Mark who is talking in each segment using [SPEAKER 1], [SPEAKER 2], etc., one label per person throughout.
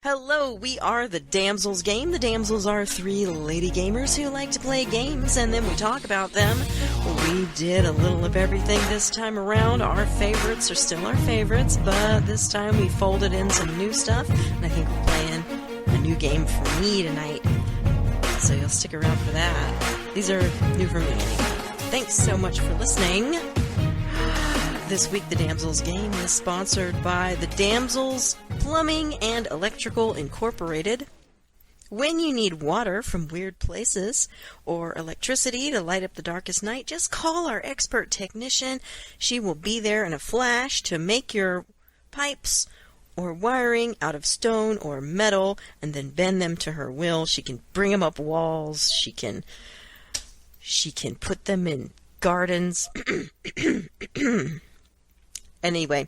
[SPEAKER 1] Hello, we are the Damsels game. The Damsels are three lady gamers who like to play games, and then we talk about them. We did a little of everything this time around. Our favorites are still our favorites, but this time we folded in some new stuff, and I think we're playing a new game for me tonight. So you'll stick around for that. These are new for me anyway. Thanks so much for listening. This week, the Damsels game is sponsored by the Damsels Plumbing and Electrical Incorporated. When you need water from weird places or electricity to light up the darkest night, just call our expert technician. She will be there in a flash to make your pipes or wiring out of stone or metal and then bend them to her will. She can bring them up walls. She can put them in gardens. Anyway,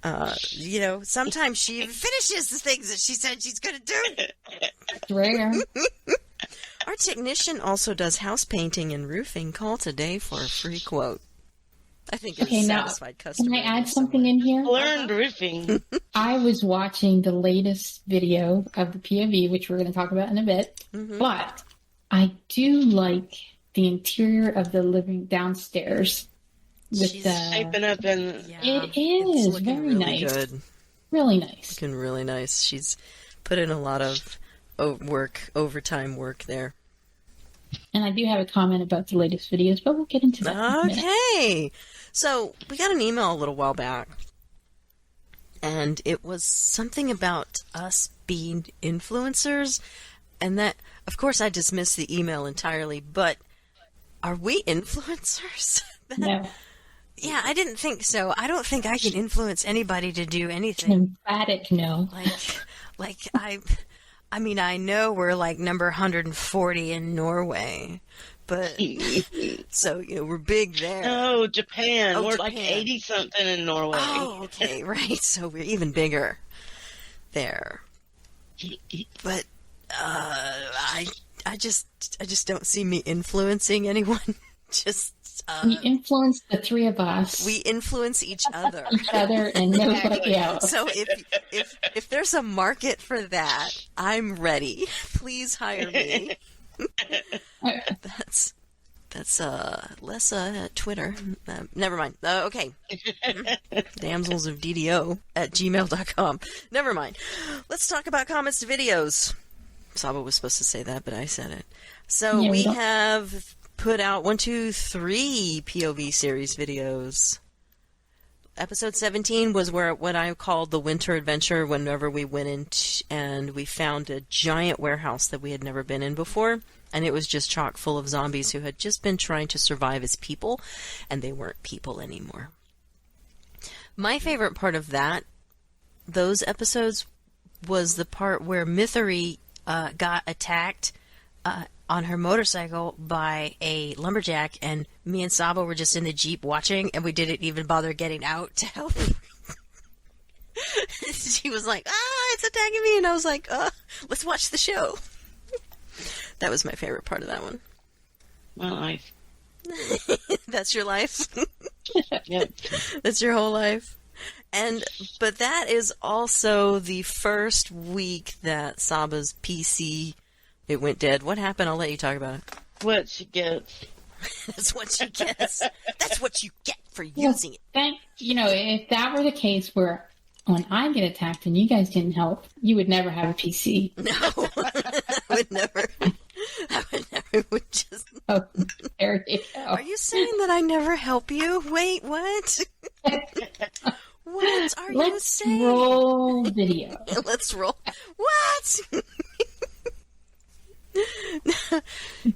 [SPEAKER 1] sometimes she finishes the things that she said she's going to do.
[SPEAKER 2] Rare.
[SPEAKER 1] Our technician also does house painting and roofing. Call today for a free quote. I think it's a satisfied customer.
[SPEAKER 2] Can I add something in here?
[SPEAKER 3] Learned roofing.
[SPEAKER 2] I was watching the latest video of the POV, which we're going to talk about in a bit, but I do like the interior of the living downstairs.
[SPEAKER 1] She's
[SPEAKER 3] typing up in.
[SPEAKER 2] It is very
[SPEAKER 1] really
[SPEAKER 2] nice.
[SPEAKER 1] Good.
[SPEAKER 2] Really nice.
[SPEAKER 1] Looking really nice. She's put in a lot of overtime work there.
[SPEAKER 2] And I do have a comment about the latest videos, but we'll get into that.
[SPEAKER 1] Okay. So we got an email a little while back, and it was something about us being influencers, and that, of course, I dismissed the email entirely, but are we influencers?
[SPEAKER 2] No.
[SPEAKER 1] Yeah, I didn't think so. I don't think I can influence anybody to do anything.
[SPEAKER 2] Emphatic no.
[SPEAKER 1] I mean, I know we're like number 140 in Norway, but so, we're big there.
[SPEAKER 3] Oh, Japan.
[SPEAKER 1] Oh,
[SPEAKER 3] we're
[SPEAKER 1] Japan.
[SPEAKER 3] like 80-something in Norway.
[SPEAKER 1] Oh, okay, right. So we're even bigger there. But I just don't see me influencing anyone.
[SPEAKER 2] We influence the three of us.
[SPEAKER 1] We influence each other.
[SPEAKER 2] And nobody else.
[SPEAKER 1] So if there's a market for that, I'm ready. Please hire me. That's Lessa at Twitter. Never mind. Okay. Damsels of DDO at gmail.com. Never mind. Let's talk about comments to videos. Saba was supposed to say that, but I said it. So we have put out 1, 2, 3 POV series videos. Episode 17 was what I called the winter adventure, whenever we went in and we found a giant warehouse that we had never been in before, and it was just chock full of zombies who had just been trying to survive as people, and they weren't people anymore. My favorite part of those episodes, was the part where Mythery got attacked on her motorcycle by a lumberjack, and me and Saba were just in the Jeep watching, and we didn't even bother getting out to help. She was like, it's attacking me, and I was like, let's watch the show. That was my favorite part of that one.
[SPEAKER 3] My life.
[SPEAKER 1] That's your life?
[SPEAKER 3] Yep.
[SPEAKER 1] That's your whole life? But that is also the first week that Saba's PC, it went dead. What happened? I'll let you talk about it.
[SPEAKER 3] What she gets.
[SPEAKER 1] That's what she gets. That's what you get for using it.
[SPEAKER 2] If that were the case where when I get attacked and you guys didn't help, you would never have a PC.
[SPEAKER 1] No. I would never. Would just...
[SPEAKER 2] Oh, there you go.
[SPEAKER 1] Are you saying that I never help you? Wait, what? What are you saying?
[SPEAKER 2] Let's roll video.
[SPEAKER 1] Let's roll. What?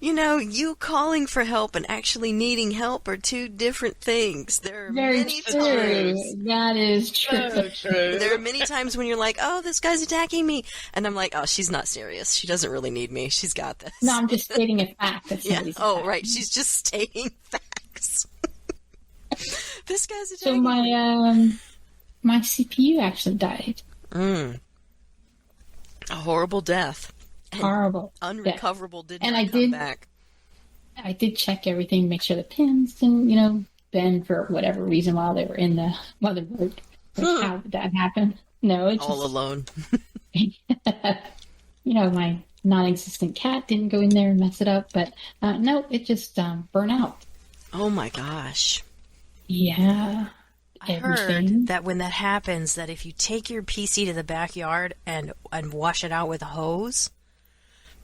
[SPEAKER 1] You calling for help and actually needing help are two different things. There are many times.
[SPEAKER 2] That is true.
[SPEAKER 3] So true.
[SPEAKER 1] There are many times when you're like, oh, this guy's attacking me. And I'm like, oh, she's not serious. She doesn't really need me. She's got this.
[SPEAKER 2] No, I'm just stating a fact.
[SPEAKER 1] Oh, right. She's just stating facts. This guy's attacking
[SPEAKER 2] So my CPU actually died.
[SPEAKER 1] A horrible death.
[SPEAKER 2] Horrible.
[SPEAKER 1] Unrecoverable
[SPEAKER 2] death.
[SPEAKER 1] Didn't come back.
[SPEAKER 2] I did check everything, make sure the pins didn't, bend for whatever reason while they were in the motherboard. How did that happen? No, it's
[SPEAKER 1] all alone.
[SPEAKER 2] My non-existent cat didn't go in there and mess it up, but no, it just burnt out.
[SPEAKER 1] Oh my gosh.
[SPEAKER 2] Yeah.
[SPEAKER 1] I heard that when that happens, that if you take your PC to the backyard and wash it out with a hose,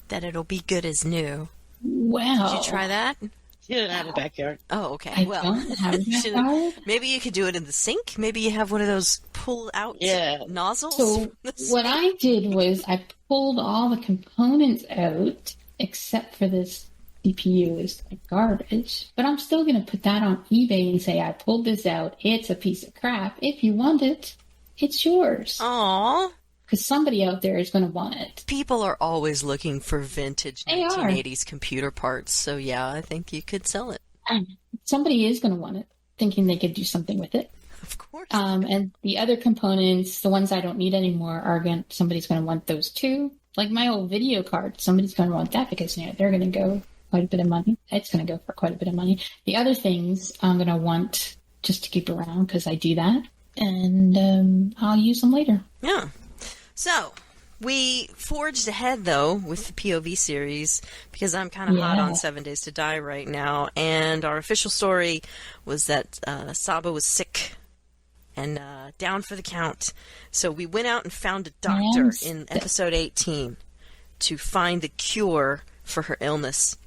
[SPEAKER 1] that it'll be good as new.
[SPEAKER 2] Wow.
[SPEAKER 1] Did you try that?
[SPEAKER 3] She didn't have a backyard.
[SPEAKER 1] Oh, okay.
[SPEAKER 2] I don't have a backyard.
[SPEAKER 1] Maybe you could do it in the sink. Maybe you have one of those pull-out nozzles.
[SPEAKER 2] So what I did was I pulled all the components out except for this CPU is like garbage. But I'm still going to put that on eBay and say I pulled this out. It's a piece of crap. If you want it, it's yours.
[SPEAKER 1] Aww.
[SPEAKER 2] Because somebody out there is going to want it.
[SPEAKER 1] People are always looking for vintage 1980s computer parts. So yeah, I think you could sell it.
[SPEAKER 2] Somebody is going to want it, thinking they could do something with it.
[SPEAKER 1] Of course.
[SPEAKER 2] And the other components, the ones I don't need anymore, somebody's going to want those too. Like my old video card, somebody's going to want that because they're going to go quite a bit of money. It's going to go for quite a bit of money. The other things I'm going to want just to keep around because I do that, and I'll use them later.
[SPEAKER 1] Yeah. So, we forged ahead, though, with the POV series, because I'm kind of hot on 7 Days to Die right now, and our official story was that Saba was sick and down for the count. So we went out and found a doctor in episode 18 to find the cure for her illness.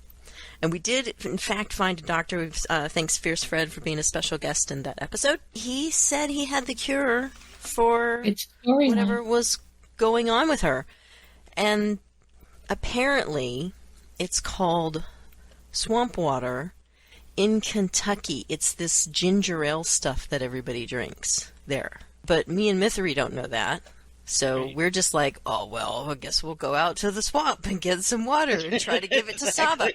[SPEAKER 1] And we did, in fact, find a doctor. Thanks, Fierce Fred, for being a special guest in that episode. He said he had the cure for whatever was going on with her. And apparently it's called swamp water in Kentucky. It's this ginger ale stuff that everybody drinks there. But me and Mythery don't know that. So we're just like, oh, well, I guess we'll go out to the swamp and get some water and try to give it to Saba.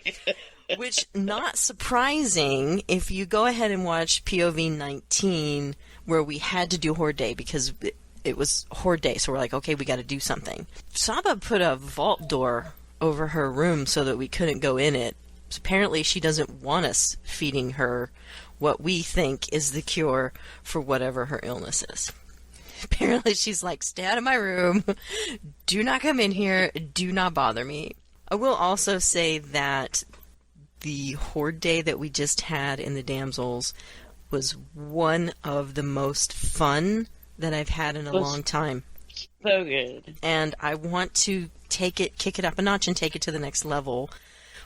[SPEAKER 1] Which, not surprising, if you go ahead and watch POV 19, where we had to do Horde Day because it was Horde Day, so we're like, okay, we got to do something. Saba put a vault door over her room so that we couldn't go in it. So apparently she doesn't want us feeding her what we think is the cure for whatever her illness is. Apparently she's like, stay out of my room, do not come in here, do not bother me. I will also say that the Horde Day that we just had in the Damsels was one of the most fun that I've had in a long time.
[SPEAKER 3] So good.
[SPEAKER 1] And I want to kick it up a notch and take it to the next level,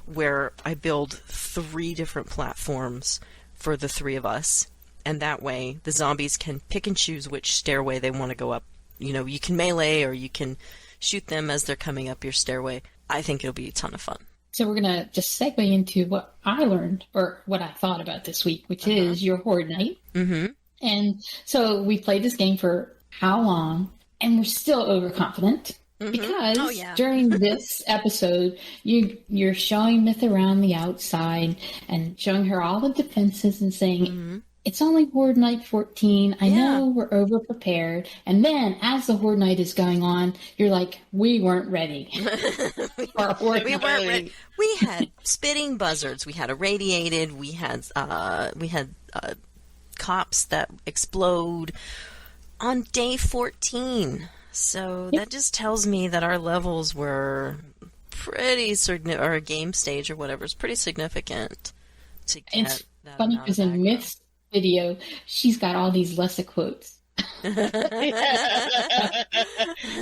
[SPEAKER 1] where I build 3 different platforms for the 3 of us. And that way, the zombies can pick and choose which stairway they want to go up. You can melee or you can shoot them as they're coming up your stairway. I think it'll be a ton of fun.
[SPEAKER 2] So we're going to just segue into what I learned, or what I thought about this week, which is your Horde Night.
[SPEAKER 1] Mm-hmm.
[SPEAKER 2] And so we played this game for how long? And we're still overconfident. Mm-hmm. Because during this episode, you're showing Myth around the outside and showing her all the defenses and saying, it's only Horde Night 14. I know we're over-prepared. And then, as the Horde Night is going on, you're like, we weren't ready.
[SPEAKER 1] We weren't ready. We had spitting buzzards. We had irradiated. We had cops that explode on day 14. So that just tells me that our levels were pretty significant, or a game stage or whatever is pretty significant to get.
[SPEAKER 2] It's funny because in Myth's video, she's got all these lesser quotes.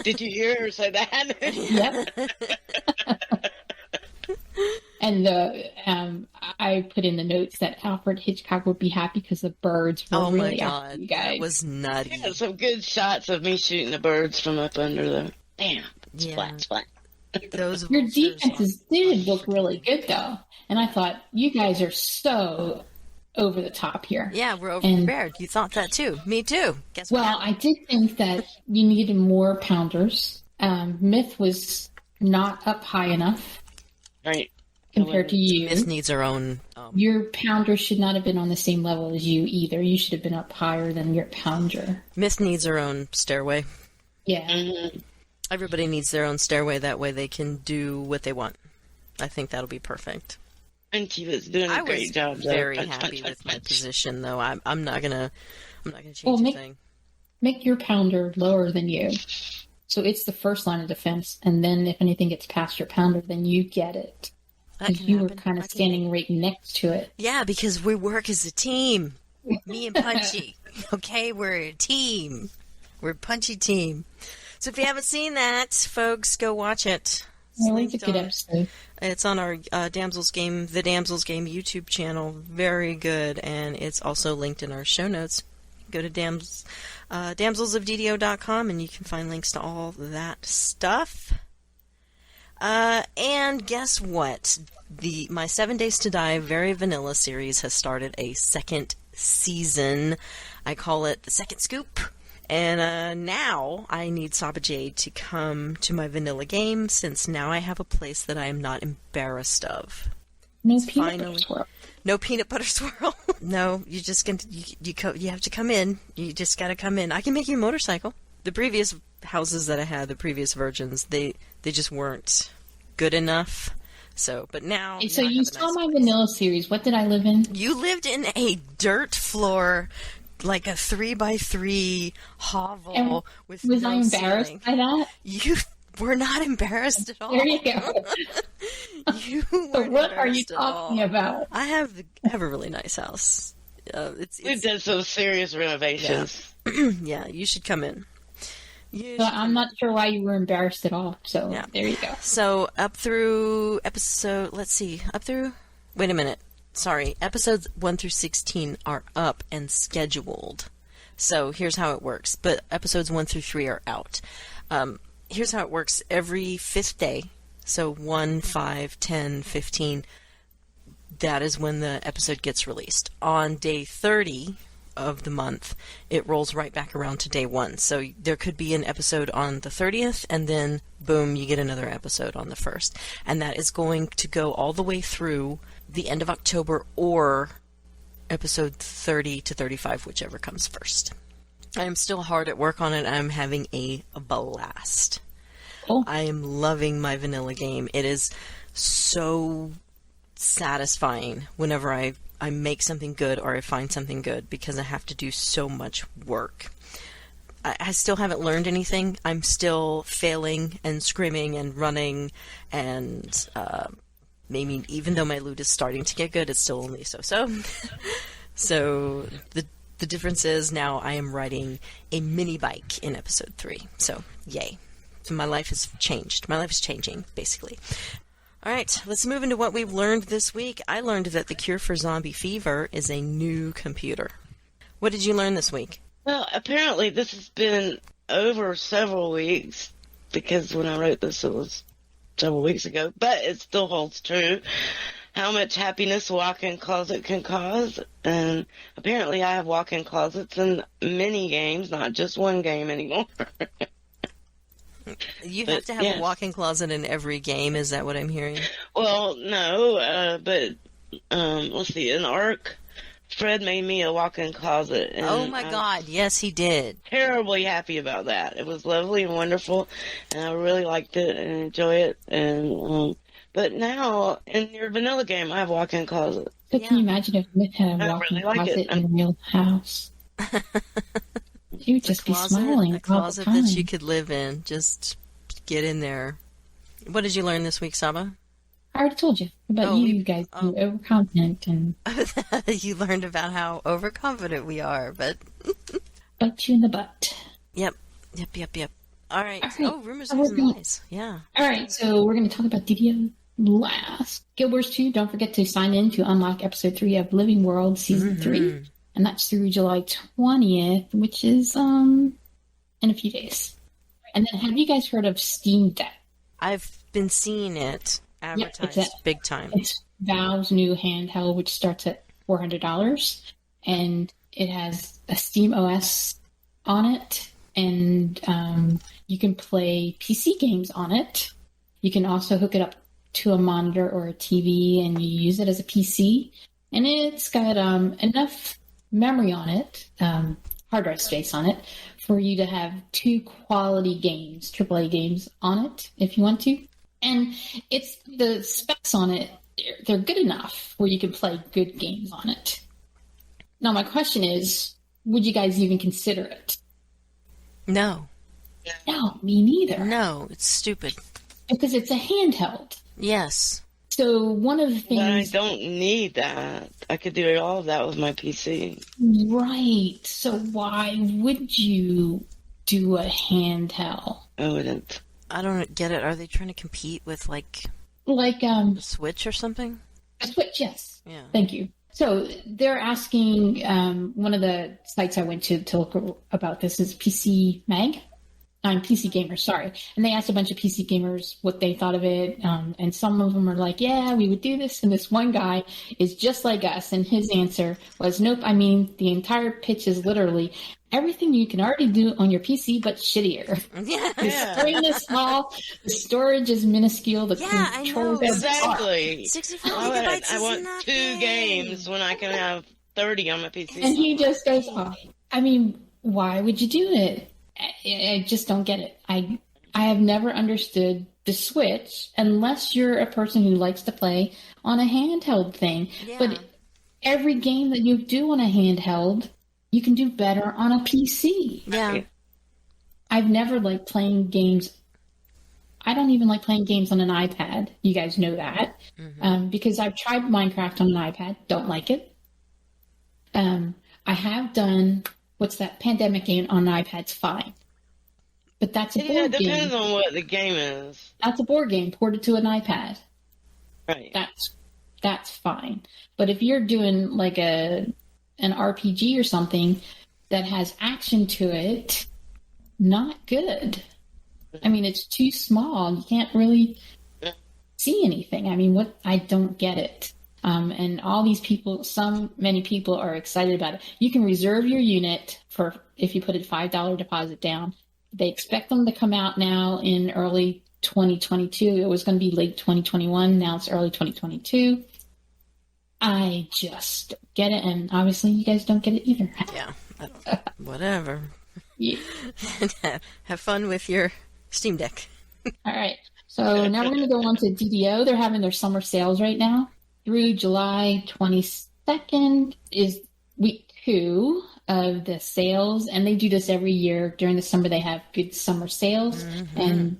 [SPEAKER 3] Did you hear her say that?
[SPEAKER 2] Yep. And I put in the notes that Alfred Hitchcock would be happy because the birds were really after you guys.
[SPEAKER 1] That was nutty.
[SPEAKER 3] Yeah, some good shots of me shooting the birds from up under the... Bam! Splat, splat.
[SPEAKER 2] Your defenses did look really good, though. And I thought, you guys are so over the top here.
[SPEAKER 1] Yeah, we're over-prepared. You thought that, too. Me, too. Guess what?
[SPEAKER 2] Well, I did think that you needed more pounders. Myth was not up high enough.
[SPEAKER 3] Right.
[SPEAKER 2] Compared to you.
[SPEAKER 1] Myth needs her own...
[SPEAKER 2] Your pounder should not have been on the same level as you either. You should have been up higher than your pounder.
[SPEAKER 1] Myth needs her own stairway.
[SPEAKER 2] Yeah.
[SPEAKER 3] Mm-hmm.
[SPEAKER 1] Everybody needs their own stairway. That way they can do what they want. I think that'll be perfect.
[SPEAKER 3] And she was doing a great job.
[SPEAKER 1] I was very happy with my position, though. I'm not gonna change a thing.
[SPEAKER 2] Make your pounder lower than you. So it's the first line of defense, and then if anything gets past your pounder, then you get it. Because you were kind of standing right next to it.
[SPEAKER 1] Yeah, because we work as a team. Me and Punchy. Okay, we're a team. We're a Punchy team. So if you haven't seen that, folks, go watch it.
[SPEAKER 2] It's a good episode.
[SPEAKER 1] It's on our the Damsels Game YouTube channel. Very good, and it's also linked in our show notes. Go to damselsofddo.com, and you can find links to all that stuff. And guess what? My 7 Days to Die Very Vanilla series has started a second season. I call it the Second Scoop. And now I need Saba Jade to come to my vanilla game, since now I have a place that I am not embarrassed of.
[SPEAKER 2] No peanut butter swirl.
[SPEAKER 1] No peanut butter swirl. No, you just you have to come in. You just got to come in. I can make you a motorcycle. The previous houses that I had, the previous versions, they just weren't good enough. So, but now.
[SPEAKER 2] So you saw my vanilla series. What did I live in?
[SPEAKER 1] You lived in a dirt floor, like a 3x3 hovel
[SPEAKER 2] and
[SPEAKER 1] with
[SPEAKER 2] was
[SPEAKER 1] no
[SPEAKER 2] I embarrassed
[SPEAKER 1] ceiling.
[SPEAKER 2] by that?
[SPEAKER 1] You were not embarrassed at all.
[SPEAKER 2] There you go.
[SPEAKER 1] You
[SPEAKER 2] So what are you talking about?
[SPEAKER 1] I have a really nice house.
[SPEAKER 3] We did some serious renovations.
[SPEAKER 1] Yeah, yeah, you should come in.
[SPEAKER 2] So I'm not sure why you were embarrassed at all. So yeah. There you go.
[SPEAKER 1] So up through episodes 1 through 16 are up and scheduled. So here's how it works. But episodes 1 through 3 are out. Here's how it works. Every 5th day, so 1, 5, 10, 15, that is when the episode gets released. On day 30 of the month, it rolls right back around to day 1. So there could be an episode on the 30th, and then, boom, you get another episode on the 1st. And that is going to go all the way through the end of October, or episode 30 to 35, whichever comes first. I am still hard at work on it. I'm having a blast.
[SPEAKER 2] Cool.
[SPEAKER 1] I am loving my vanilla game. It is so satisfying whenever I make something good or I find something good, because I have to do so much work. I still haven't learned anything. I'm still failing and screaming and running, and maybe even though my loot is starting to get good, it's still only so-so. So the difference is now I am riding a mini bike in episode 3. So yay. So my life has changed. My life is changing, basically. All right, let's move into what we've learned this week. I learned that the cure for zombie fever is a new computer. What did you learn this week?
[SPEAKER 3] Well, apparently this has been over several weeks, because when I wrote this it was several weeks ago, but it still holds true. How much happiness a walk-in closet can cause. And apparently I have walk-in closets in many games, not just one game anymore.
[SPEAKER 1] You have to have a walk-in closet in every game, is that what I'm hearing?
[SPEAKER 3] Well, no, but let's see, in Ark, Fred made me a walk-in closet. And
[SPEAKER 1] oh my God, yes he did.
[SPEAKER 3] Terribly happy about that. It was lovely and wonderful, and I really liked it and enjoy it. And but now, in your vanilla game, I have a walk-in closet.
[SPEAKER 2] But can you imagine if Myth had a walk-in closet in a real house? You would just be smiling.
[SPEAKER 1] A closet that you could live in. Just get in there. What did you learn this week, Saba?
[SPEAKER 2] I already told you about you guys being overconfident and.
[SPEAKER 1] You learned about how overconfident we are, but.
[SPEAKER 2] Bite you in the butt.
[SPEAKER 1] Yep. All right. Oh, rumors and lies. Yeah.
[SPEAKER 2] All right. So we're going to talk about DDO last. Guild Wars 2. Don't forget to sign in to unlock episode 3 of Living World Season 3. And that's through July 20th, which is in a few days. And then have you guys heard of Steam Deck?
[SPEAKER 1] I've been seeing it advertised big time.
[SPEAKER 2] It's Valve's new handheld, which starts at $400. And it has a Steam OS on it. And you can play PC games on it. You can also hook it up to a monitor or a TV, and you use it as a PC. And it's got enough memory on it, hard drive space on it, for you to have 2 quality games, AAA games on it, if you want to. And it's the specs on it, they're good enough where you can play good games on it. Now, my question is, would you guys even consider it?
[SPEAKER 1] No.
[SPEAKER 2] No, me neither.
[SPEAKER 1] No, it's stupid.
[SPEAKER 2] Because it's a handheld.
[SPEAKER 1] Yes.
[SPEAKER 2] So one of the things...
[SPEAKER 3] But I don't need that. I could do all of that with my PC.
[SPEAKER 2] Right. So why would you do a handheld?
[SPEAKER 3] I wouldn't.
[SPEAKER 1] I don't get it. Are they trying to compete with, like
[SPEAKER 2] the
[SPEAKER 1] Switch or something?
[SPEAKER 2] A Switch, yes.
[SPEAKER 1] Yeah.
[SPEAKER 2] Thank you. So they're asking, one of the sites I went to look about this is PC Mag. I'm PC Gamers, sorry. And they asked a bunch of PC gamers what they thought of it. And some of them are like, yeah, we would do this. And this one guy is just like us. And his answer was, nope. I mean, the entire pitch is literally everything you can already do on your PC, but shittier.
[SPEAKER 1] Yeah.
[SPEAKER 2] The screen is small. The storage is minuscule. The
[SPEAKER 1] I
[SPEAKER 2] controls
[SPEAKER 1] know.
[SPEAKER 3] Exactly.
[SPEAKER 1] 64 gigabytes
[SPEAKER 3] I
[SPEAKER 1] is
[SPEAKER 3] want
[SPEAKER 1] nothing.
[SPEAKER 3] 2 games when I can have 30 on my PC.
[SPEAKER 2] And he just goes off. I mean, why would you do it? I just don't get it. I have never understood the Switch unless you're a person who likes to play on a handheld thing.
[SPEAKER 1] Yeah.
[SPEAKER 2] But every game that you do on a handheld, you can do better on a PC.
[SPEAKER 1] Yeah.
[SPEAKER 2] I've never liked playing games. I don't even like playing games on an iPad. You guys know that. Because I've tried Minecraft on an iPad. Don't like it. I have done... What's that Pandemic game on an iPad's fine. But that's a board game.
[SPEAKER 3] It depends on what the game is.
[SPEAKER 2] That's a board game ported to an iPad.
[SPEAKER 3] Right.
[SPEAKER 2] That's fine. But if you're doing like an RPG or something that has action to it, not good. I mean, it's too small. You can't really see anything. I mean, I don't get it. And all these people, many people are excited about it. You can reserve your unit for if you put a $5 deposit down. They expect them to come out now in early 2022. It was going to be late 2021. Now it's early 2022. I just don't get it. And obviously you guys don't get it either.
[SPEAKER 1] Yeah. Whatever.
[SPEAKER 2] Yeah.
[SPEAKER 1] Have fun with your Steam Deck.
[SPEAKER 2] All right. So now we're going to go on to DDO. They're having their summer sales right now. Through July 22nd is week 2 of the sales, and they do this every year. During the summer, they have good summer sales. And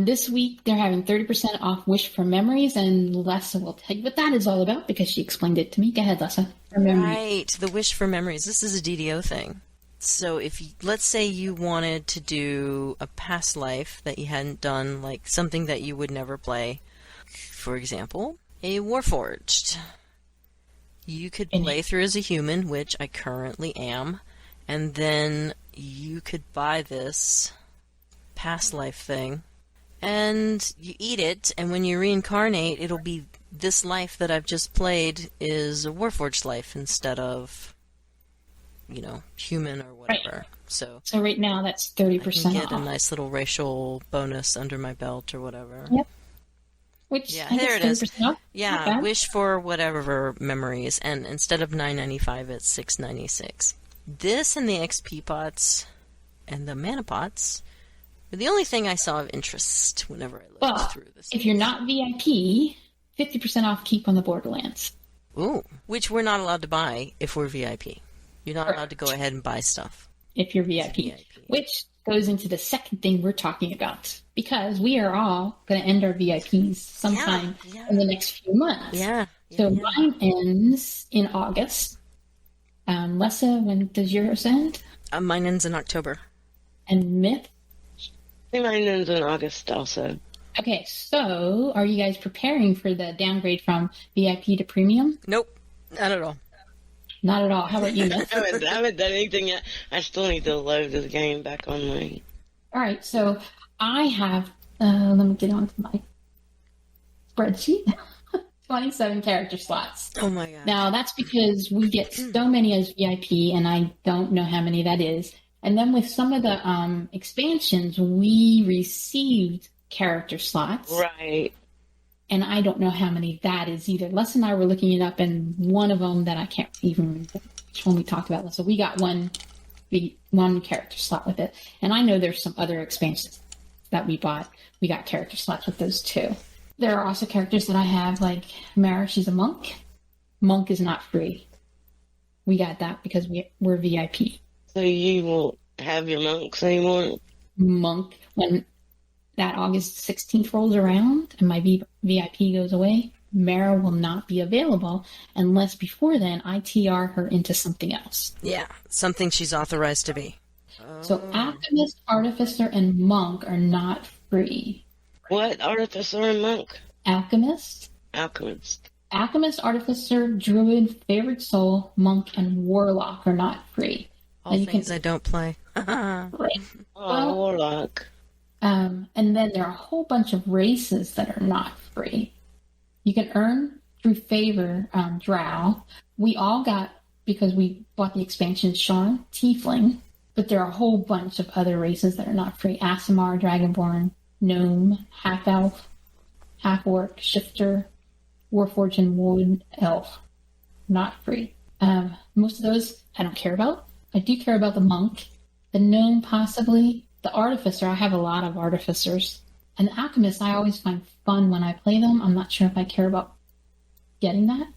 [SPEAKER 2] this week, they're having 30% off Wish for Memories, and Lessa will tell you what that is all about because she explained it to me. Go ahead, Lessa.
[SPEAKER 1] Right, the Wish for Memories. This is a DDO thing. So let's say you wanted to do a past life that you hadn't done, like something that you would never play, for example, a Warforged. You could play through as a human, which I currently am, and then you could buy this past life thing, and you eat it, and when you reincarnate, it'll be this life that I've just played is a Warforged life instead of, human or whatever.
[SPEAKER 2] Right.
[SPEAKER 1] So
[SPEAKER 2] right now, that's 30%
[SPEAKER 1] I can get
[SPEAKER 2] off.
[SPEAKER 1] a nice little racial bonus under my belt or whatever.
[SPEAKER 2] Yep. Which,
[SPEAKER 1] yeah,
[SPEAKER 2] I
[SPEAKER 1] there it
[SPEAKER 2] guess
[SPEAKER 1] is.
[SPEAKER 2] 30% off.
[SPEAKER 1] Yeah, Wish for whatever memories, and instead of $9.95, it's $6.96. This and the XP pots and the mana pots were the only thing I saw of interest whenever I looked through this.
[SPEAKER 2] If you're not VIP, 50% off Keep on the Borderlands.
[SPEAKER 1] Ooh, which we're not allowed to buy if we're VIP. You're not allowed to go ahead and buy stuff.
[SPEAKER 2] If you're VIP. Which goes into the second thing we're talking about. Because we are all going to end our VIPs sometime in the next few months. So mine ends in August. Lessa, when does yours end?
[SPEAKER 1] Mine ends in October.
[SPEAKER 2] And Myth?
[SPEAKER 3] I think mine ends in August also.
[SPEAKER 2] Okay, so are you guys preparing for the downgrade from VIP to premium?
[SPEAKER 1] Nope, not at all.
[SPEAKER 2] Not at all. How about you, Myth?
[SPEAKER 3] I haven't done anything yet. I still need to load this game back on my...
[SPEAKER 2] All right, so I have, let me get onto my spreadsheet, 27 character slots.
[SPEAKER 1] Oh my god.
[SPEAKER 2] Now, that's because we get so many as VIP, and I don't know how many that is. And then with some of the expansions, we received character slots.
[SPEAKER 3] Right.
[SPEAKER 2] And I don't know how many that is either. Les and I were looking it up, and one of them that I can't even remember which one we talked about. So we got one character slot with it. And I know there's some other expansions that we bought. We got character slots with those too. There are also characters that I have, like Mara, she's a monk. Monk is not free. We got that because we're VIP.
[SPEAKER 3] So you won't have your monks anymore?
[SPEAKER 2] Monk, when that August 16th rolls around and my VIP goes away, Mara will not be available unless before then I TR her into something else.
[SPEAKER 1] Yeah, something she's authorized to be.
[SPEAKER 2] So Alchemist, Artificer, and Monk are not free.
[SPEAKER 3] What? Artificer and Monk?
[SPEAKER 2] Alchemist, Artificer, Druid, Favored Soul, Monk, and Warlock are not free.
[SPEAKER 1] All things I don't play.
[SPEAKER 2] Right.
[SPEAKER 3] Warlock.
[SPEAKER 2] And then there are a whole bunch of races that are not free. You can earn through favor Drow. We all got, because we bought the expansion, Sharn, Tiefling, but there are a whole bunch of other races that are not free. Aasimar, Dragonborn, Gnome, Half-Elf, Half-Orc, Shifter, Warforged, and Wood Elf. Not free. Most of those I don't care about. I do care about the Monk, the Gnome possibly, the Artificer. I have a lot of Artificers. And the Alchemist I always find fun when I play them. I'm not sure if I care about getting that.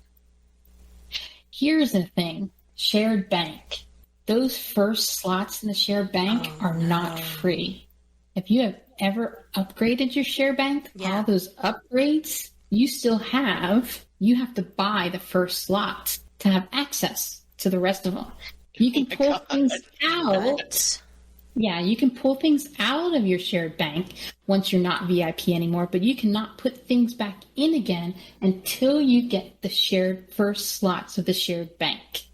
[SPEAKER 2] Here's the thing. Shared Bank. Those first slots in the shared bank are not free. If you have ever upgraded your shared bank, all those upgrades you still have, you have to buy the first slot to have access to the rest of them. You can pull things out. Yeah, you can pull things out of your shared bank once you're not VIP anymore, but you cannot put things back in again until you get the shared first slots of the shared bank.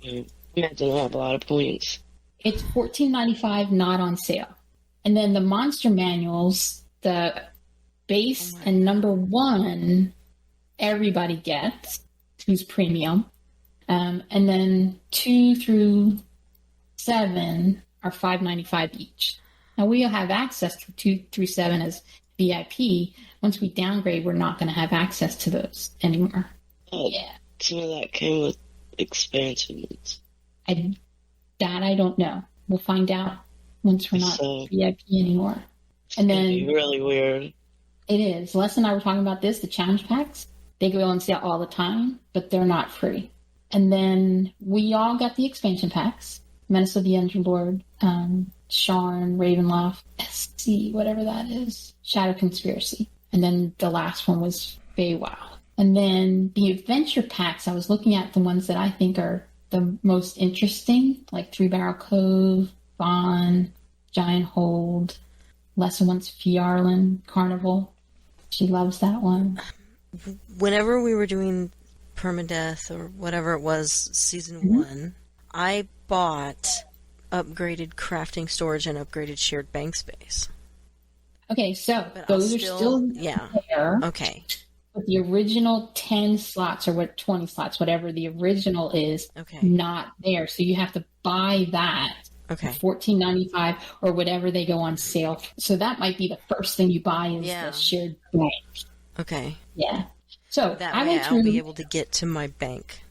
[SPEAKER 3] Imagine I have a lot of points.
[SPEAKER 2] It's $14.95, not on sale. And then the monster manuals, the base and number 1, everybody gets, who's premium. And then 2 through 7 are $5.95 each. Now we'll have access to 2 through 7 as VIP. Once we downgrade, we're not going to have access to those anymore.
[SPEAKER 3] Some of that came with expansions.
[SPEAKER 2] I don't know. We'll find out once we're not VIP anymore. And then
[SPEAKER 3] it'd be really weird.
[SPEAKER 2] It is. Les and I were talking about this, the challenge packs. They go on sale all the time, but they're not free. And then we all got the expansion packs. Menace of the Underlord, Sharn, Ravenloft, SC, whatever that is, Shadow Conspiracy. And then the last one was Feywild. And then the adventure packs, I was looking at the ones that I think are the most interesting, like Three Barrel Cove, Vaughn, Giant Hold, Lesser Once Fjarlin, Carnival. She loves that one.
[SPEAKER 1] Whenever we were doing Permadeath or whatever it was, season 1, I bought upgraded crafting storage and upgraded shared bank space.
[SPEAKER 2] Okay, so those are still there.
[SPEAKER 1] Okay.
[SPEAKER 2] But the original 10 slots or 20 slots, whatever the original is, not there. So you have to buy that for $14.95 or whatever they go on sale. So that might be the first thing you buy is the shared bank.
[SPEAKER 1] Okay.
[SPEAKER 2] Yeah. So
[SPEAKER 1] that way I'll be able to get to my bank.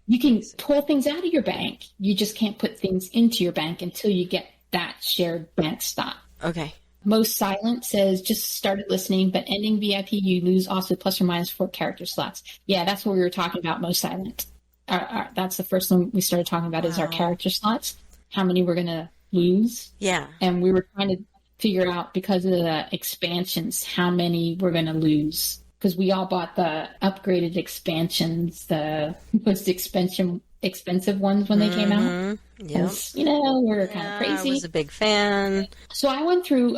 [SPEAKER 2] You can pull things out of your bank. You just can't put things into your bank until you get that shared bank stock.
[SPEAKER 1] Okay.
[SPEAKER 2] Most Silent says, just started listening, but ending VIP, you lose also plus or minus 4 character slots. Yeah, that's what we were talking about, Most Silent. That's the first one we started talking about is our character slots, how many we're going to lose.
[SPEAKER 1] Yeah.
[SPEAKER 2] And we were trying to figure out, because of the expansions, how many we're going to lose. Because we all bought the upgraded expansions, the most expensive ones when they came out. Yes, we're kind of crazy.
[SPEAKER 1] I was a big fan.
[SPEAKER 2] So I went through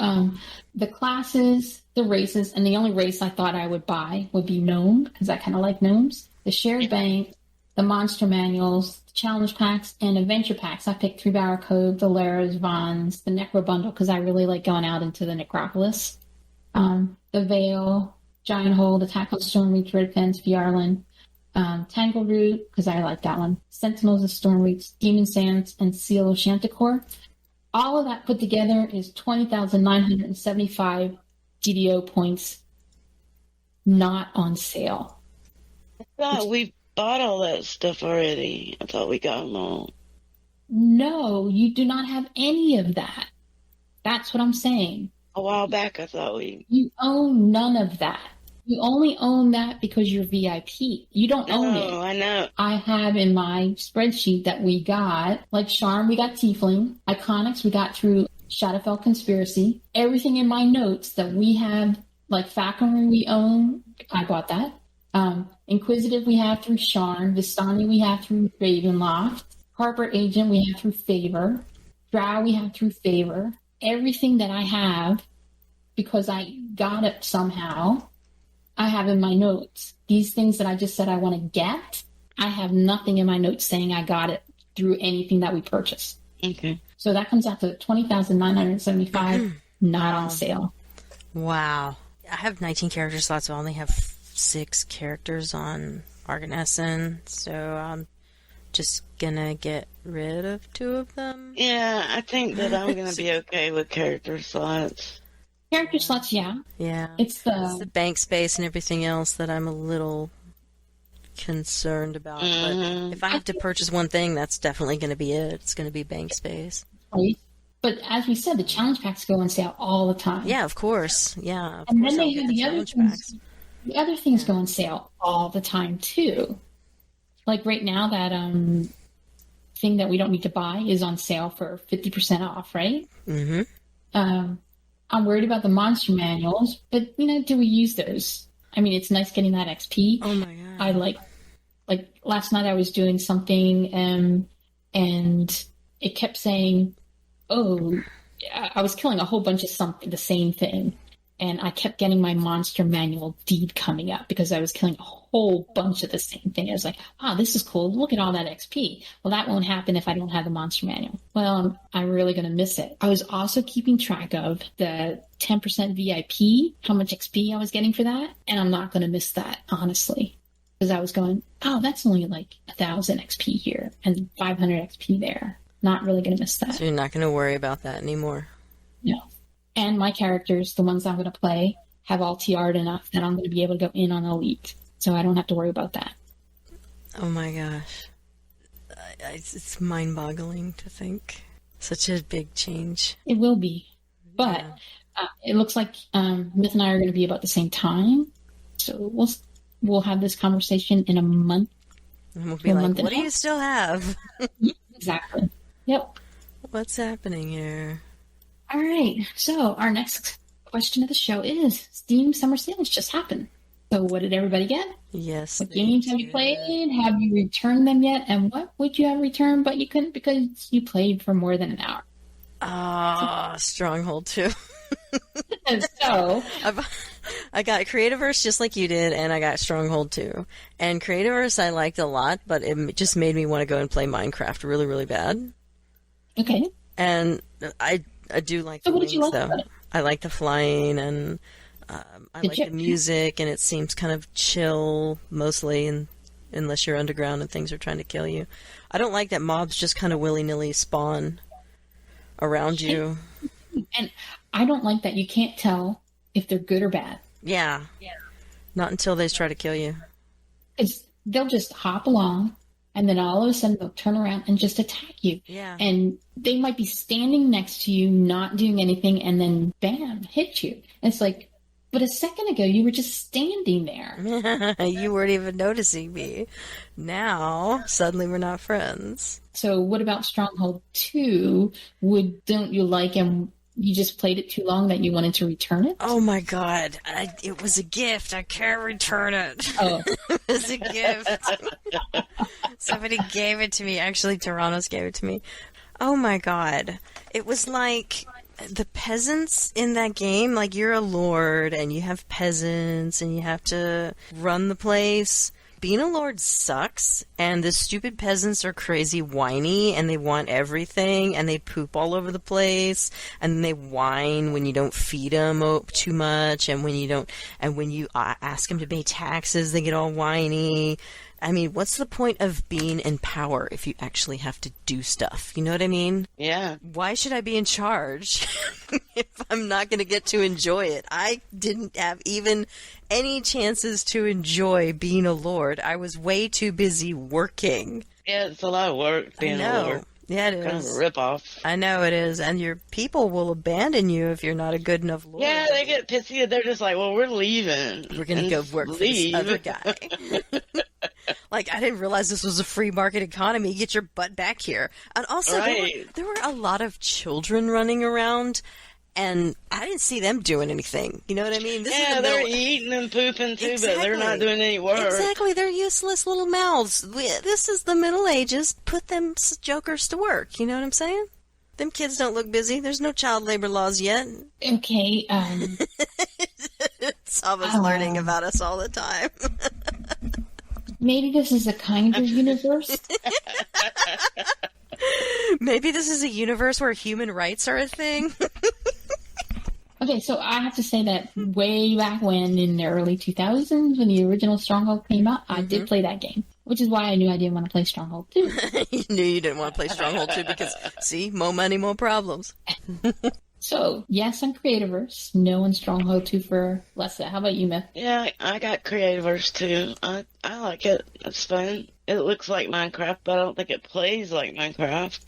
[SPEAKER 2] the classes, the races, and the only race I thought I would buy would be Gnome, because I kind of like gnomes. The shared bank, the monster manuals, the challenge packs, and adventure packs. I picked Three Barrel Cove, the Lairs, Vons, the Necro Bundle, because I really like going out into the necropolis. The Veil, Giant Hold, Attack on Stormreach, Red Fence, Fjarlin, Tangleroot, because I like that one, Sentinels of Stormreach, Demon Sands, and Seal of Shanticor. All of that put together is 20,975 DDO points not on sale.
[SPEAKER 3] I thought we bought all that stuff already. I thought we got them all.
[SPEAKER 2] No, you do not have any of that. That's what I'm saying.
[SPEAKER 3] A while back, I thought we...
[SPEAKER 2] You own none of that. You only own that because you're VIP. You don't own it.
[SPEAKER 3] Oh, I know.
[SPEAKER 2] I have in my spreadsheet that we got, like Charm, we got Tiefling. Iconics, we got through Shadowfell Conspiracy. Everything in my notes that we have, like Falconry we own, I bought that. Inquisitive we have through Sharn. Vistani we have through Ravenloft. Harper Agent we have through Favor. Drow we have through Favor. Everything that I have, because I got it somehow, I have in my notes. These things that I just said I want to get, I have nothing in my notes saying I got it through anything that we purchased.
[SPEAKER 3] Okay.
[SPEAKER 2] So that comes out to $20,975, not on sale.
[SPEAKER 1] Wow. I have 19 character slots, so I only have 6 characters on Arganessen, so I'm just gonna get rid of 2 of them.
[SPEAKER 3] Yeah, I think that I'm gonna be okay with character slots.
[SPEAKER 2] Character slots, yeah.
[SPEAKER 1] Yeah.
[SPEAKER 2] It's the
[SPEAKER 1] bank space and everything else that I'm a little concerned about. But if I have to purchase one thing, that's definitely going to be it. It's going to be bank space.
[SPEAKER 2] Right. But as we said, the challenge packs go on sale all the time.
[SPEAKER 1] Yeah, of course. Yeah.
[SPEAKER 2] And then they have the other things. The other things go on sale all the time too. Like right now, that thing that we don't need to buy is on sale for 50% off, right? Mm-hmm. I'm worried about the monster manuals, but do we use those? I mean, it's nice getting that XP.
[SPEAKER 1] Oh my god!
[SPEAKER 2] I like last night I was doing something, and it kept saying, "Oh, I was killing a whole bunch of something, the same thing," and I kept getting my monster manual deed coming up because I was killing a whole bunch of the same thing. I was like, "Ah, this is cool. Look at all that XP." Well, that won't happen if I don't have the monster manual. Well, I'm really going to miss it. I was also keeping track of the 10% VIP, how much XP I was getting for that, and I'm not going to miss that, honestly. Because I was going, oh, that's only like 1,000 XP here and 500 XP there. Not really going to miss that.
[SPEAKER 1] So you're not going to worry about that anymore?
[SPEAKER 2] No. And my characters, the ones I'm going to play, have all TR'd enough that I'm going to be able to go in on Elite. So I don't have to worry about that.
[SPEAKER 1] Oh my gosh. It's mind-boggling to think. Such a big change.
[SPEAKER 2] It will be. But it looks like Myth and I are going to be about the same time. So we'll have this conversation in a month.
[SPEAKER 1] And we'll be like, what do you still have?
[SPEAKER 2] Exactly. Yep.
[SPEAKER 1] What's happening here?
[SPEAKER 2] All right. So our next question of the show is, Steam Summer Sales just happened. So what did everybody get?
[SPEAKER 1] Yes.
[SPEAKER 2] What games have you played? Have you returned them yet? And what would you have returned but you couldn't because you played for more than an hour?
[SPEAKER 1] Stronghold 2.
[SPEAKER 2] So
[SPEAKER 1] I got Creativerse just like you did, and I got Stronghold 2. And Creativerse I liked a lot, but it just made me want to go and play Minecraft really, really bad.
[SPEAKER 2] Okay.
[SPEAKER 1] And I do like
[SPEAKER 2] so
[SPEAKER 1] the
[SPEAKER 2] what did you
[SPEAKER 1] wings,
[SPEAKER 2] like
[SPEAKER 1] though.
[SPEAKER 2] about it?
[SPEAKER 1] I like the flying, and I like the music, and it seems kind of chill, mostly, unless you're underground and things are trying to kill you. I don't like that mobs just kind of willy-nilly spawn around you.
[SPEAKER 2] And I don't like that you can't tell if they're good or bad.
[SPEAKER 1] Yeah. Not until they try to kill you.
[SPEAKER 2] They'll just hop along, and then all of a sudden they'll turn around and just attack you.
[SPEAKER 1] Yeah.
[SPEAKER 2] And they might be standing next to you, not doing anything, and then bam, hit you. And it's like, but a second ago you were just standing there.
[SPEAKER 1] You weren't even noticing me. Now, suddenly we're not friends.
[SPEAKER 2] So what about Stronghold 2? Don't you like him? You just played it too long that you wanted to return it?
[SPEAKER 1] Oh my god. It was a gift. I can't return it.
[SPEAKER 2] Oh.
[SPEAKER 1] It was a gift. Somebody gave it to me. Actually, Tyrannos gave it to me. Oh my god. It was like the peasants in that game. Like, you're a lord and you have peasants and you have to run the place. Being a lord sucks, and the stupid peasants are crazy whiny, and they want everything, and they poop all over the place, and they whine when you don't feed them too much, and when you ask them to pay taxes, they get all whiny. I mean, what's the point of being in power if you actually have to do stuff? You know what I mean?
[SPEAKER 3] Yeah.
[SPEAKER 1] Why should I be in charge if I'm not going to get to enjoy it? I didn't have even any chances to enjoy being a lord. I was way too busy working.
[SPEAKER 3] Yeah, it's a lot of work being a lord.
[SPEAKER 1] Yeah, it is.
[SPEAKER 3] Kind of a ripoff.
[SPEAKER 1] I know it is, and your people will abandon you if you're not a good enough lord.
[SPEAKER 3] Yeah, they get pissy. They're just like, well, we're leaving.
[SPEAKER 1] We're going to go work for this other guy. Like, I didn't realize this was a free market economy. Get your butt back here. And also, there were a lot of children running around, and I didn't see them doing anything. You know what I mean?
[SPEAKER 3] They're eating and pooping too, but they're not doing any work.
[SPEAKER 1] Exactly. They're useless little mouths. This is the Middle Ages. Put them jokers to work. You know what I'm saying? Them kids don't look busy. There's no child labor laws yet.
[SPEAKER 2] Okay,
[SPEAKER 1] Sava's learning about us all the time.
[SPEAKER 2] Maybe this is a kinder universe.
[SPEAKER 1] Maybe this is a universe where human rights are a thing.
[SPEAKER 2] Okay, so I have to say that way back when, in the early 2000s, when the original Stronghold came out, I did play that game. Which is why I knew I didn't want to play Stronghold 2.
[SPEAKER 1] You knew you didn't want to play Stronghold 2 because, see, more money, more problems.
[SPEAKER 2] So, yes, I'm Creativerse. No on Stronghold 2 for Lessa. How about you, Myth?
[SPEAKER 3] Yeah, I got Creativerse too. I like it. It's fun. It looks like Minecraft, but I don't think it plays like Minecraft.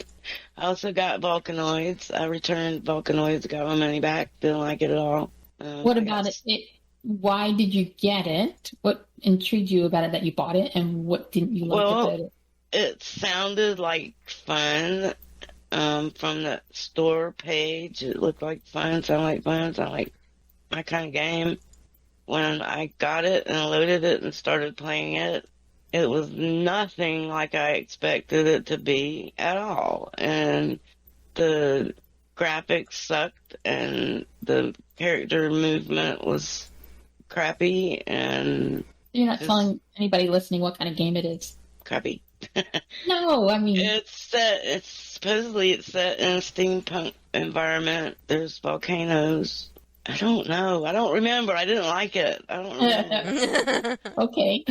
[SPEAKER 3] I also got Volcanoids. I returned Volcanoids, got my money back. Didn't like it at all.
[SPEAKER 2] What about it? Why did you get it? What intrigued you about it that you bought it, and what didn't you like about it?
[SPEAKER 3] It sounded like fun. From the store page, it looked like fun, sounded like fun, sounded like my kind of game. When I got it and loaded it and started playing it, it was nothing like I expected it to be at all. And the graphics sucked, and the character movement was crappy, and...
[SPEAKER 2] You're not telling anybody listening what kind of game it is.
[SPEAKER 3] Crappy.
[SPEAKER 2] No, I mean...
[SPEAKER 3] Supposedly it's set in a steampunk environment. There's volcanoes. I don't know. I don't remember. I didn't like it. I don't remember.
[SPEAKER 2] Okay.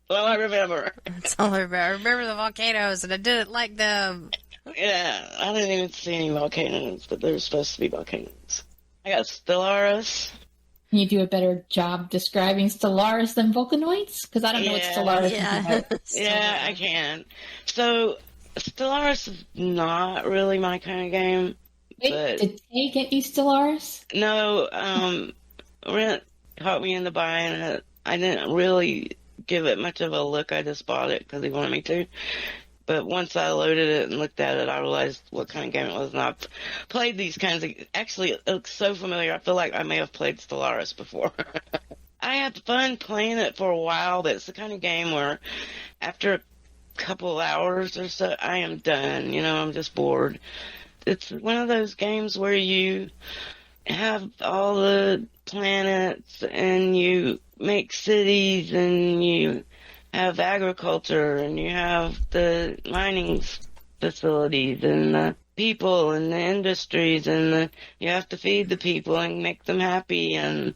[SPEAKER 3] Well, I remember.
[SPEAKER 1] That's all I remember. I remember the volcanoes, and I didn't like them.
[SPEAKER 3] Yeah, I didn't even see any volcanoes, but there were supposed to be volcanoes. I got Stellaris.
[SPEAKER 2] Can you do a better job describing Stellaris than Volcanoids? Because I don't know what Stellaris is.
[SPEAKER 3] Yeah, I can. So, Stellaris is not really my kind of game.
[SPEAKER 2] Wait,
[SPEAKER 3] but...
[SPEAKER 2] did Tay get you Stellaris?
[SPEAKER 3] No, Rent caught me into buying it. I didn't really give it much of a look. I just bought it because he wanted me to. But once I loaded it and looked at it, I realized what kind of game it was. And I've played these kinds of... Actually, it looks so familiar. I feel like I may have played Stellaris before. I had fun playing it for a while, but it's the kind of game where after a couple hours or so, I am done. You know, I'm just bored. It's one of those games where you have all the planets and you make cities and you... have agriculture, and you have the mining facilities and the people and the industries, and you have to feed the people and make them happy and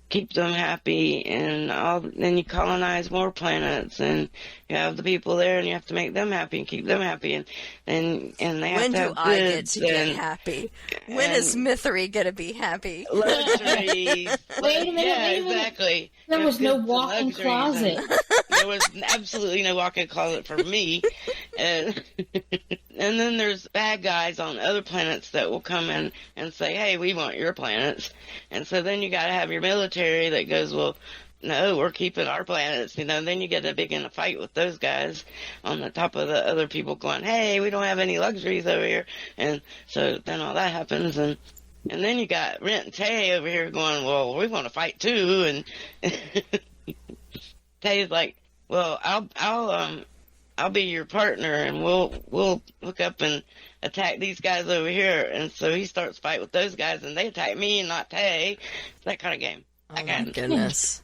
[SPEAKER 3] keep them happy, and then you colonize more planets, and you have the people there, and you have to make them happy and keep them happy, and they have to have goods. When do I get to
[SPEAKER 1] get happy? When is Mithery gonna be happy?
[SPEAKER 3] Luxuries.
[SPEAKER 2] Wait a minute.
[SPEAKER 3] Yeah, exactly.
[SPEAKER 2] There was no walk-in closet.
[SPEAKER 3] There was absolutely no walk-in closet for me. And then there's bad guys on other planets that will come in and say, hey, we want your planets. And so then you got to have your military that goes, well, no, we're keeping our planets. You know, and then you get in a fight with those guys on the top of the other people going, hey, we don't have any luxuries over here. And so then all that happens, and then you got Rent and Tay over here going, well, we want to fight too. And Tay's like, well, I'll be your partner, and we'll hook up and attack these guys over here. And so he starts fight with those guys, and they attack me and not Tay. That kind of game.
[SPEAKER 1] Oh my goodness.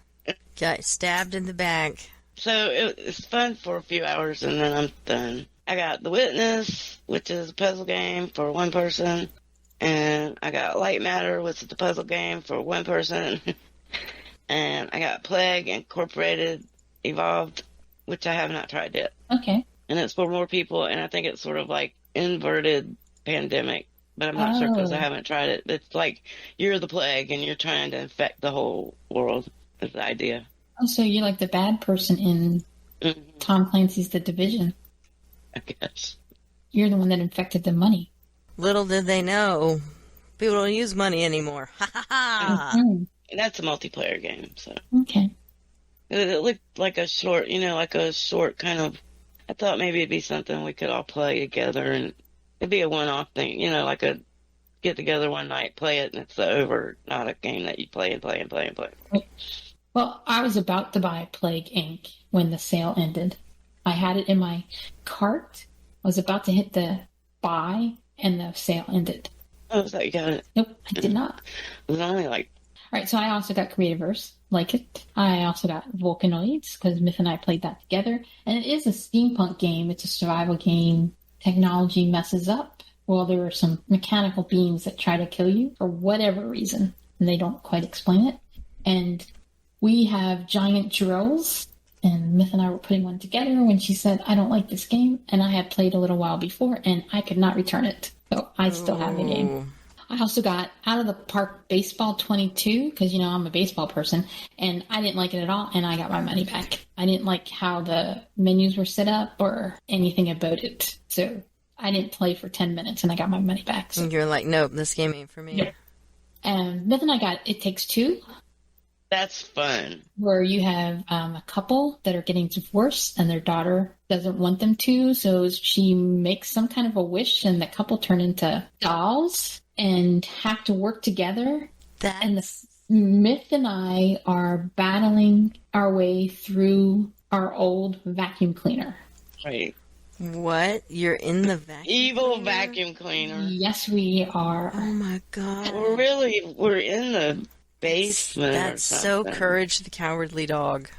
[SPEAKER 1] Got stabbed in the back.
[SPEAKER 3] So it's fun for a few hours, and then I'm done. I got The Witness, which is a puzzle game for one person. And I got Light Matter, which is a puzzle game for one person. And I got Plague Incorporated Evolved, which I have not tried yet.
[SPEAKER 2] Okay.
[SPEAKER 3] And it's for more people, and I think it's sort of like inverted pandemic, but I'm not sure because I haven't tried it. It's like you're the plague and you're trying to infect the whole world is the idea.
[SPEAKER 2] Oh, so you're like the bad person in Tom Clancy's The Division.
[SPEAKER 3] I guess.
[SPEAKER 2] You're the one that infected the money.
[SPEAKER 1] Little did they know, people don't use money anymore. Ha ha ha!
[SPEAKER 3] That's a multiplayer game, so.
[SPEAKER 2] Okay.
[SPEAKER 3] It looked like a short, like a short kind of. I thought maybe it'd be something we could all play together, and it'd be a one-off thing, like a get together one night, play it, and it's over. Not a game that you play and play and play and play.
[SPEAKER 2] Well, I was about to buy Plague Inc. when the sale ended. I had it in my cart. I was about to hit the buy, and the sale ended.
[SPEAKER 3] Oh, so you got it?
[SPEAKER 2] Nope, I did not.
[SPEAKER 3] It was only like...
[SPEAKER 2] All right, so I also got Creativerse, like it. I also got Volcanoids, because Myth and I played that together. And it is a steampunk game. It's a survival game. Technology messes up. Well, there are some mechanical beings that try to kill you for whatever reason, and they don't quite explain it. And we have giant drills, and Myth and I were putting one together when she said, I don't like this game, and I had played a little while before, and I could not return it. So I still have the game. I also got Out of the Park Baseball 22, because, I'm a baseball person, and I didn't like it at all, and I got my money back. I didn't like how the menus were set up or anything about it. So I didn't play for 10 minutes, and I got my money back. So.
[SPEAKER 1] And you're like, nope, this game ain't for me.
[SPEAKER 2] Yep. And Myth and I got It Takes Two.
[SPEAKER 3] That's fun.
[SPEAKER 2] Where you have a couple that are getting divorced, and their daughter doesn't want them to, so she makes some kind of a wish, and the couple turn into dolls and have to work together. And the Myth and I are battling our way through our old vacuum cleaner.
[SPEAKER 3] Right.
[SPEAKER 1] What? You're in the vacuum
[SPEAKER 3] Evil
[SPEAKER 1] cleaner?
[SPEAKER 3] vacuum cleaner.
[SPEAKER 2] Yes, we are.
[SPEAKER 1] Oh my god.
[SPEAKER 3] We're in the basement.
[SPEAKER 1] That's so Courage the Cowardly Dog.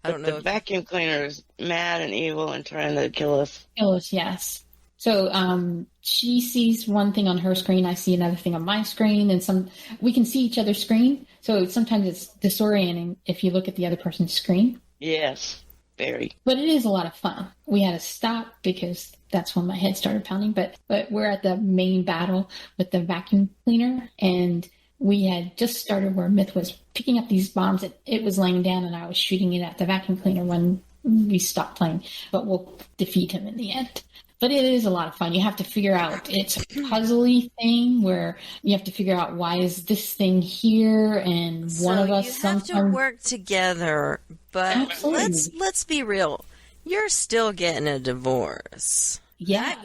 [SPEAKER 1] I don't know.
[SPEAKER 3] The vacuum cleaner is mad and evil and trying to kill us.
[SPEAKER 2] Kill us, yes. So she sees one thing on her screen, I see another thing on my screen, and we can see each other's screen. So sometimes it's disorienting if you look at the other person's screen.
[SPEAKER 3] Yes, very.
[SPEAKER 2] But it is a lot of fun. We had to stop because that's when my head started pounding. But we're at the main battle with the vacuum cleaner, and we had just started where Myth was picking up these bombs. It was laying down, and I was shooting it at the vacuum cleaner when we stopped playing. But we'll defeat him in the end. But it is a lot of fun. You have to figure out, it's a puzzly thing where you have to figure out why is this thing here, and one of us sometimes...
[SPEAKER 1] you have to work together, but
[SPEAKER 2] Absolutely.
[SPEAKER 1] let's be real. You're still getting a divorce.
[SPEAKER 2] Yeah.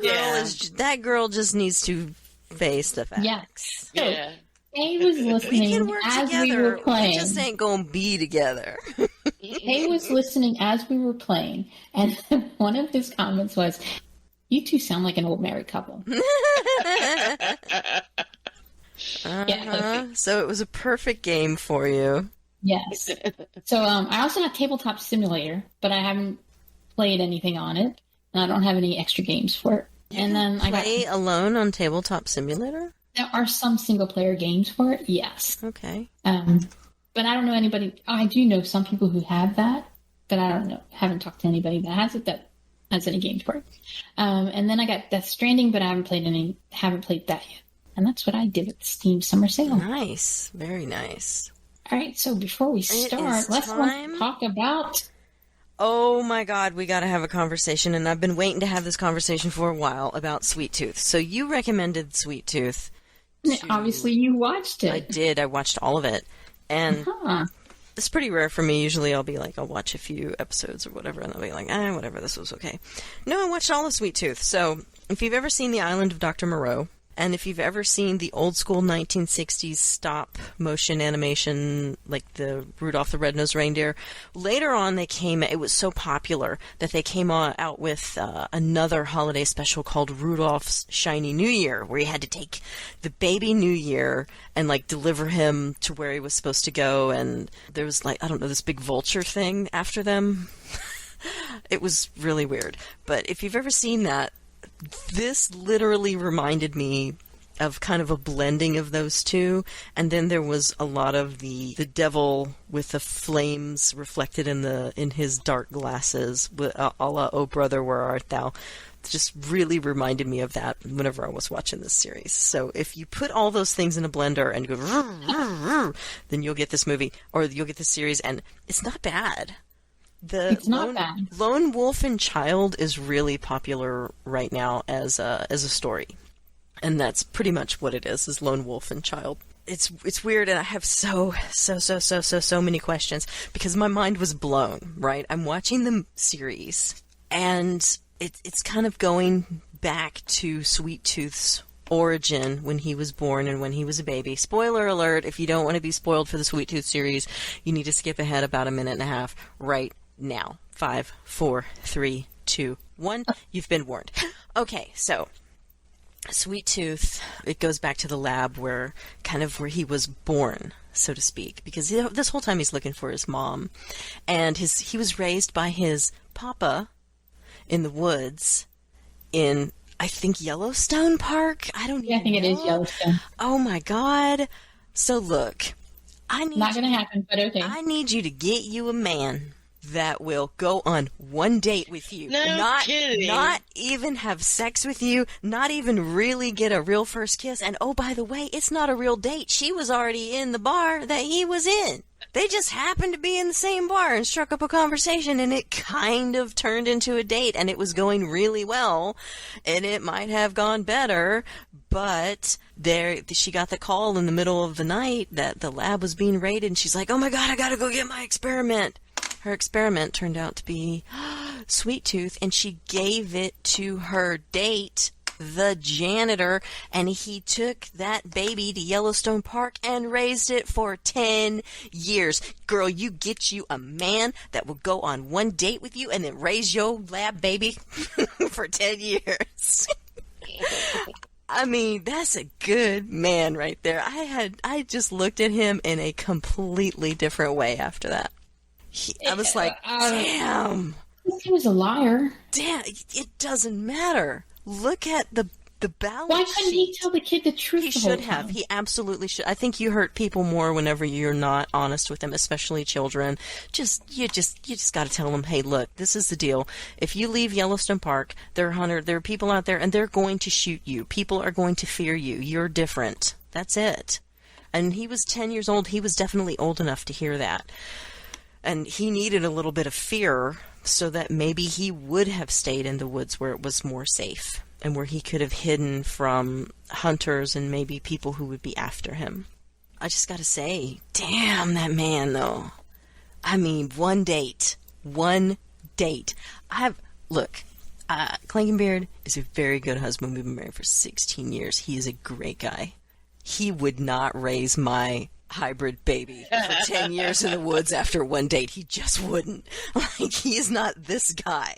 [SPEAKER 1] That girl just needs to face the facts.
[SPEAKER 2] Yes. So,
[SPEAKER 3] Yeah.
[SPEAKER 2] Kay was listening
[SPEAKER 1] We can work
[SPEAKER 2] as
[SPEAKER 1] together.
[SPEAKER 2] we were playing.
[SPEAKER 1] We just ain't gonna be together.
[SPEAKER 2] Kay was listening as we were playing, and one of his comments was, "You two sound like an old married couple." Yeah.
[SPEAKER 1] So it was a perfect game for you.
[SPEAKER 2] Yes. So I also got Tabletop Simulator, but I haven't played anything on it, and I don't have any extra games for it. And then
[SPEAKER 1] Play alone on Tabletop Simulator?
[SPEAKER 2] There are some single-player games for it, yes.
[SPEAKER 1] Okay.
[SPEAKER 2] But I don't know anybody. I do know some people who have that, but I don't know. Haven't talked to anybody that has it that has any games for it. And then I got Death Stranding, but I haven't played that yet. And that's what I did at the Steam Summer Sale.
[SPEAKER 1] Nice. Very nice.
[SPEAKER 2] All right, so before we start, let's talk about...
[SPEAKER 1] Oh my god, we gotta have a conversation, and I've been waiting to have this conversation for a while about Sweet Tooth. So you recommended Sweet Tooth.
[SPEAKER 2] Obviously, you watched it.
[SPEAKER 1] I did. I watched all of it. And it's pretty rare for me. Usually I'll be like, I'll watch a few episodes or whatever, and I'll be like, whatever, this was okay. No, I watched all of Sweet Tooth. So if you've ever seen The Island of Dr. Moreau, and if you've ever seen the old school 1960s stop motion animation, like the Rudolph the Red-Nosed Reindeer, later on it was so popular that they came out with another holiday special called Rudolph's Shiny New Year, where you had to take the baby New Year and deliver him to where he was supposed to go, and there was this big vulture thing after them. It was really weird. But if you've ever seen that, this literally reminded me of kind of a blending of those two, and then there was a lot of the devil with the flames reflected in his dark glasses, a la "Oh Brother, Where Art Thou?" It just really reminded me of that whenever I was watching this series. So if you put all those things in a blender and go, then you'll get this movie, or you'll get this series, and it's not bad.
[SPEAKER 2] It's not bad.
[SPEAKER 1] Lone Wolf and Child is really popular right now as a story, and that's pretty much what it is Lone Wolf and Child. it's weird, and I have so many questions because my mind was blown, right? I'm watching the series, and it's kind of going back to Sweet Tooth's origin when he was born and when he was a baby. Spoiler alert, if you don't want to be spoiled for the Sweet Tooth series, you need to skip ahead about a minute and a half right now. 5, 4, 3, 2, 1. You've been warned. Okay, so Sweet Tooth, it goes back to the lab where he was born, so to speak, because this whole time he's looking for his mom, and he was raised by his papa in the woods in, I think, Yellowstone Park. I think
[SPEAKER 2] it is Yellowstone.
[SPEAKER 1] Oh my God! So look,
[SPEAKER 2] not going to happen, but okay.
[SPEAKER 1] I need you to get you a man that will go on one date with you.
[SPEAKER 3] No kidding.
[SPEAKER 1] Not even have sex with you, not even really get a real first kiss. And oh, by the way, it's not a real date. She was already in the bar that he was in. They just happened to be in the same bar and struck up a conversation, and it kind of turned into a date, and it was going really well, and it might have gone better, but she got the call in the middle of the night that the lab was being raided, and she's like, oh my God, I gotta go get my experiment. Her experiment turned out to be Sweet Tooth, and she gave it to her date, the janitor, and he took that baby to Yellowstone Park and raised it for 10 years. Girl, you get you a man that will go on one date with you and then raise your lab baby for 10 years. I mean, that's a good man right there. I just looked at him in a completely different way after that. I was like, damn.
[SPEAKER 2] He was a liar.
[SPEAKER 1] Damn, it doesn't matter. Look at the balance.
[SPEAKER 2] Why couldn't he tell the kid the truth?
[SPEAKER 1] He should have. He absolutely should. I think you hurt people more whenever you're not honest with them, especially children. You just got to tell them, hey, look, this is the deal. If you leave Yellowstone Park, there are people out there, and they're going to shoot you. People are going to fear you. You're different. That's it. And he was 10 years old. He was definitely old enough to hear that. And he needed a little bit of fear so that maybe he would have stayed in the woods where it was more safe and where he could have hidden from hunters and maybe people who would be after him. I just gotta say, damn that man, though. I mean, one date. Look, Clankenbeard is a very good husband. We've been married for 16 years. He is a great guy. He would not raise my hybrid baby for 10 years in the woods after one date. He just wouldn't. Like, he is not this guy.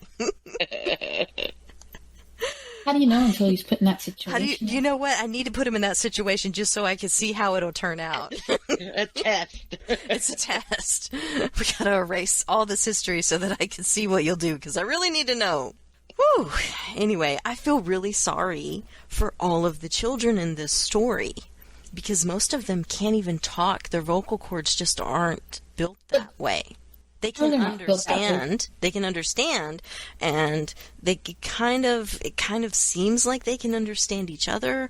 [SPEAKER 2] How do you know until he's put in that situation?
[SPEAKER 1] You know what? I need to put him in that situation just so I can see how it'll turn out.
[SPEAKER 3] A test.
[SPEAKER 1] It's a test. We gotta erase all this history so that I can see what you'll do, because I really need to know. Whew. Anyway, I feel really sorry for all of the children in this story, because most of them can't even talk. Their vocal cords just aren't built that way. They can understand. They can understand, and it kind of seems like they can understand each other,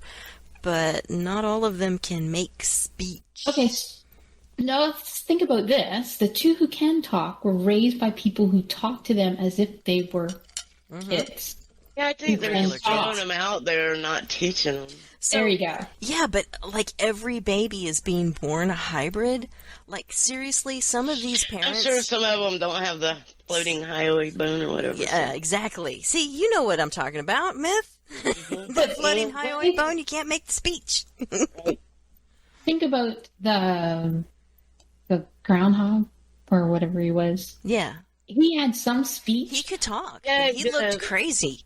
[SPEAKER 1] but not all of them can make speech.
[SPEAKER 2] Okay, now let's think about this. The two who can talk were raised by people who talk to them as if they were kids.
[SPEAKER 3] Yeah, I think they're just throwing them out there, not teaching them.
[SPEAKER 2] So, there you go.
[SPEAKER 1] Yeah, but like every baby is being born a hybrid. Like, seriously, some of these parents...
[SPEAKER 3] I'm sure some of them don't have the floating hyoid bone or whatever.
[SPEAKER 1] Yeah, exactly. See, you know what I'm talking about, Myth. The floating hyoid bone, you can't make the speech.
[SPEAKER 2] Think about the groundhog or whatever he was.
[SPEAKER 1] Yeah.
[SPEAKER 2] He had some speech.
[SPEAKER 1] He could talk.
[SPEAKER 3] Yeah,
[SPEAKER 1] he looked crazy.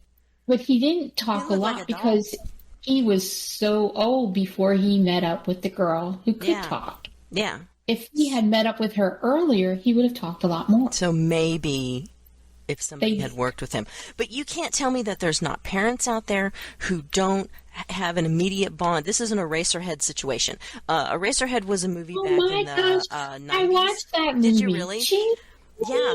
[SPEAKER 2] But he didn't talk a lot because he was so old before he met up with the girl who could talk.
[SPEAKER 1] Yeah.
[SPEAKER 2] If he had met up with her earlier, he would have talked a lot more.
[SPEAKER 1] So maybe if somebody had worked with him. But you can't tell me that there's not parents out there who don't have an immediate bond. This is an Eraserhead situation. Eraserhead was a movie back in the 90s.
[SPEAKER 2] I watched that movie.
[SPEAKER 1] Did you really?
[SPEAKER 2] Jeez.
[SPEAKER 1] Yeah,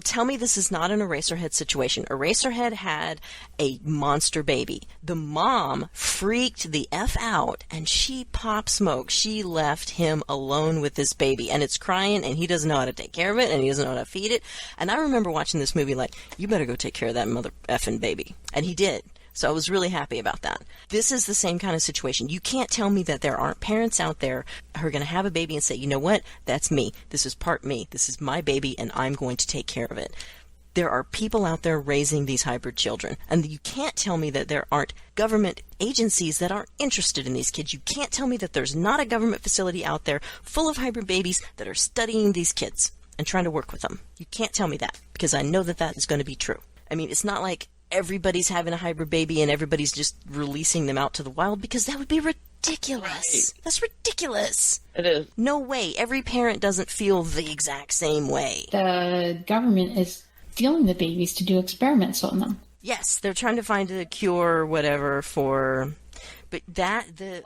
[SPEAKER 1] tell me this is not an Eraserhead situation. Eraserhead had a monster baby. The mom freaked the F out, and she popped smoke. She left him alone with this baby, and it's crying, and he doesn't know how to take care of it, and he doesn't know how to feed it. And I remember watching this movie like, you better go take care of that mother effing baby. And he did. So I was really happy about that. This is the same kind of situation. You can't tell me that there aren't parents out there who are going to have a baby and say, you know what, that's me. This is part me. This is my baby, and I'm going to take care of it. There are people out there raising these hybrid children. And you can't tell me that there aren't government agencies that are interested in these kids. You can't tell me that there's not a government facility out there full of hybrid babies that are studying these kids and trying to work with them. You can't tell me that, because I know that that is going to be true. I mean, it's not like everybody's having a hybrid baby and everybody's just releasing them out to the wild, because that would be ridiculous. Right. That's ridiculous.
[SPEAKER 3] It is.
[SPEAKER 1] No way. Every parent doesn't feel the exact same way.
[SPEAKER 2] The government is stealing the babies to do experiments on them.
[SPEAKER 1] Yes, they're trying to find a cure or whatever for... But the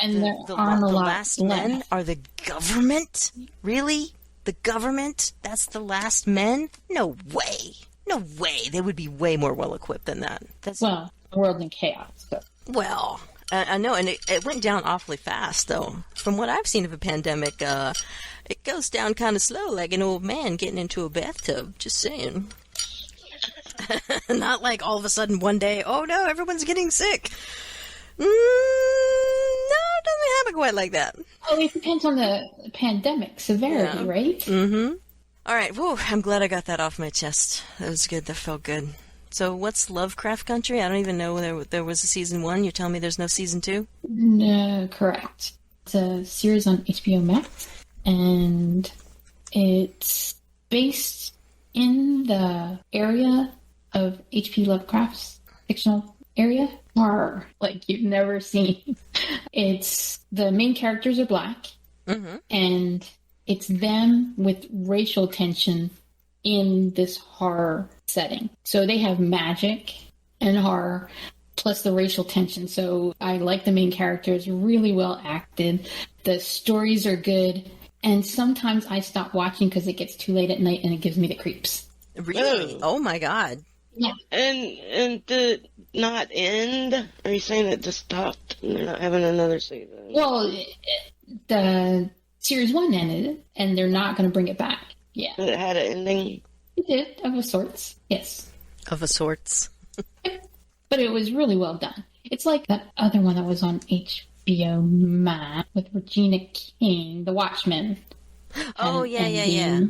[SPEAKER 1] last men are the government? Really? The government? That's the last men? No way. No way. They would be way more well-equipped than that.
[SPEAKER 2] Well, the world's in chaos. So.
[SPEAKER 1] Well, I know, and it went down awfully fast, though. From what I've seen of a pandemic, it goes down kind of slow, like an old man getting into a bathtub. Just saying. Not like all of a sudden one day, oh no, everyone's getting sick. No, it doesn't happen quite like that.
[SPEAKER 2] Well, it depends on the pandemic severity, right?
[SPEAKER 1] Mm-hmm. All right, whew, I'm glad I got that off my chest. That was good. That felt good. So what's Lovecraft Country? I don't even know there was a season 1. You're telling me there's no season 2?
[SPEAKER 2] No, correct. It's a series on HBO Max, and it's based in the area of H.P. Lovecraft's fictional area, horror like you've never seen. It's the main characters are black, and it's them with racial tension in this horror setting. So they have magic and horror plus the racial tension. So I like the main characters, really well acted. The stories are good. And sometimes I stop watching because it gets too late at night and it gives me the creeps.
[SPEAKER 1] Really? Oh my God.
[SPEAKER 2] Yeah.
[SPEAKER 3] And did it not end? Are you saying it just stopped and they're not having another season?
[SPEAKER 2] Well, the series 1 ended and they're not going to bring it back. Yeah.
[SPEAKER 3] It had an ending?
[SPEAKER 2] It did, of a sorts. Yes.
[SPEAKER 1] Of a sorts.
[SPEAKER 2] But it was really well done. It's like that other one that was on HBO Max with Regina King, The Watchmen.
[SPEAKER 1] Oh, yeah.